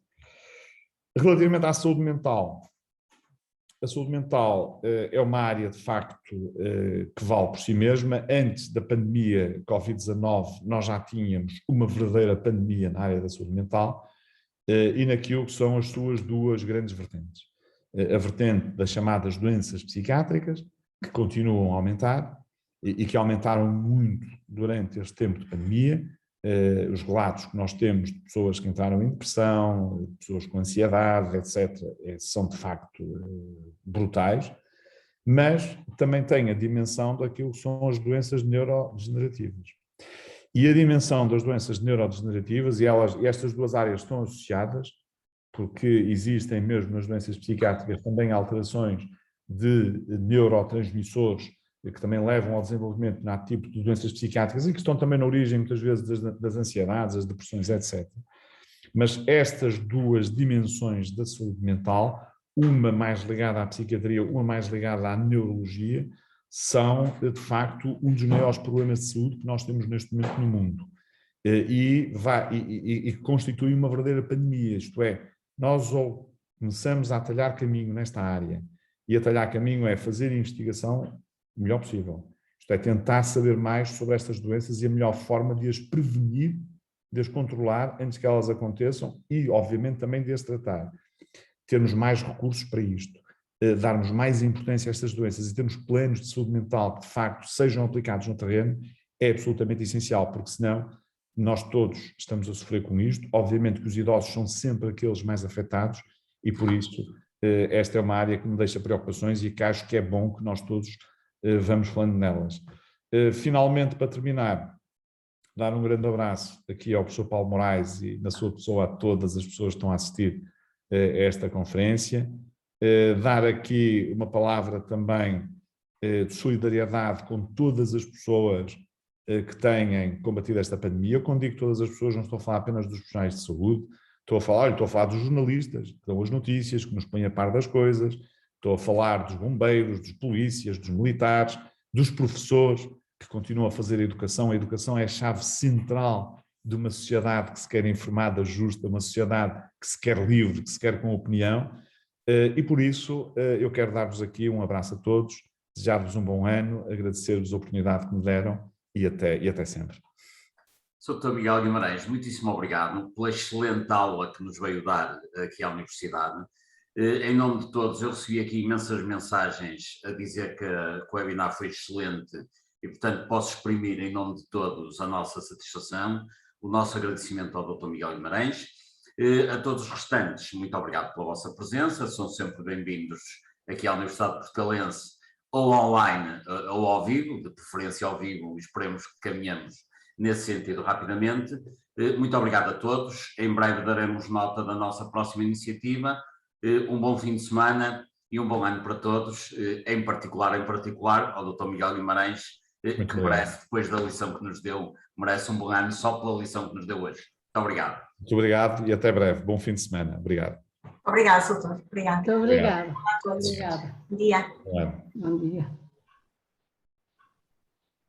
Relativamente à saúde mental, a saúde mental é uma área, de facto, que vale por si mesma. Antes da pandemia Covid-19, nós já tínhamos uma verdadeira pandemia na área da saúde mental e naquilo que são as suas duas grandes vertentes. A vertente das chamadas doenças psiquiátricas, que continuam a aumentar e que aumentaram muito durante este tempo de pandemia. Os relatos que nós temos de pessoas que entraram em depressão, pessoas com ansiedade, etc., são de facto brutais, mas também tem a dimensão daquilo que são as doenças neurodegenerativas. E a dimensão das doenças neurodegenerativas, e estas duas áreas estão associadas, porque existem mesmo nas doenças psiquiátricas também alterações de neurotransmissores que também levam ao desenvolvimento de determinado tipo de doenças psiquiátricas e que estão também na origem, muitas vezes, das ansiedades, das depressões, etc. Mas estas duas dimensões da saúde mental, uma mais ligada à psiquiatria, uma mais ligada à neurologia, são, de facto, um dos maiores problemas de saúde que nós temos neste momento no mundo. E constitui uma verdadeira pandemia, isto é, nós ou começamos a atalhar caminho nesta área, e atalhar caminho é fazer investigação o melhor possível. Isto é, tentar saber mais sobre estas doenças e a melhor forma de as prevenir, de as controlar antes que elas aconteçam e, obviamente, também de as tratar. Termos mais recursos para isto, darmos mais importância a estas doenças e termos planos de saúde mental que, de facto, sejam aplicados no terreno, é absolutamente essencial, porque senão nós todos estamos a sofrer com isto. Obviamente que os idosos são sempre aqueles mais afetados e, por isso, esta é uma área que me deixa preocupações e que acho que é bom que nós todos vamos falando nelas. Finalmente, para terminar, dar um grande abraço aqui ao professor Paulo Moraes e, na sua pessoa, a todas as pessoas que estão a assistir a esta conferência. Dar aqui uma palavra também de solidariedade com todas as pessoas que têm combatido esta pandemia. Eu, quando digo todas as pessoas, não estou a falar apenas dos profissionais de saúde, estou a falar dos jornalistas que dão as notícias, que nos põem a par das coisas, estou a falar dos bombeiros, dos polícias, dos militares, dos professores que continuam a fazer a educação. A educação é a chave central de uma sociedade que se quer informada, justa, uma sociedade que se quer livre, que se quer com opinião. E por isso eu quero dar-vos aqui um abraço a todos, desejar-vos um bom ano, agradecer-vos a oportunidade que me deram e até sempre. Sr. Miguel Guimarães, muitíssimo obrigado pela excelente aula que nos veio dar aqui à Universidade. Em nome de todos, eu recebi aqui imensas mensagens a dizer que o webinar foi excelente e, portanto, posso exprimir em nome de todos a nossa satisfação, o nosso agradecimento ao Dr. Miguel Guimarães. A todos os restantes, muito obrigado pela vossa presença, são sempre bem-vindos aqui à Universidade Portalense, ou online ou ao vivo, de preferência ao vivo, e esperemos que caminhemos nesse sentido rapidamente. Muito obrigado a todos, em breve daremos nota da nossa próxima iniciativa. Um bom fim de semana e um bom ano para todos, em particular ao Dr. Miguel Guimarães, que merece, depois da lição que nos deu, merece um bom ano só pela lição que nos deu hoje. Muito obrigado. Muito obrigado e até breve. Bom fim de semana. Obrigado. Obrigada, doutor. Obrigada. Muito obrigada. A todos. Obrigada. Bom dia. Bom ano. Bom dia.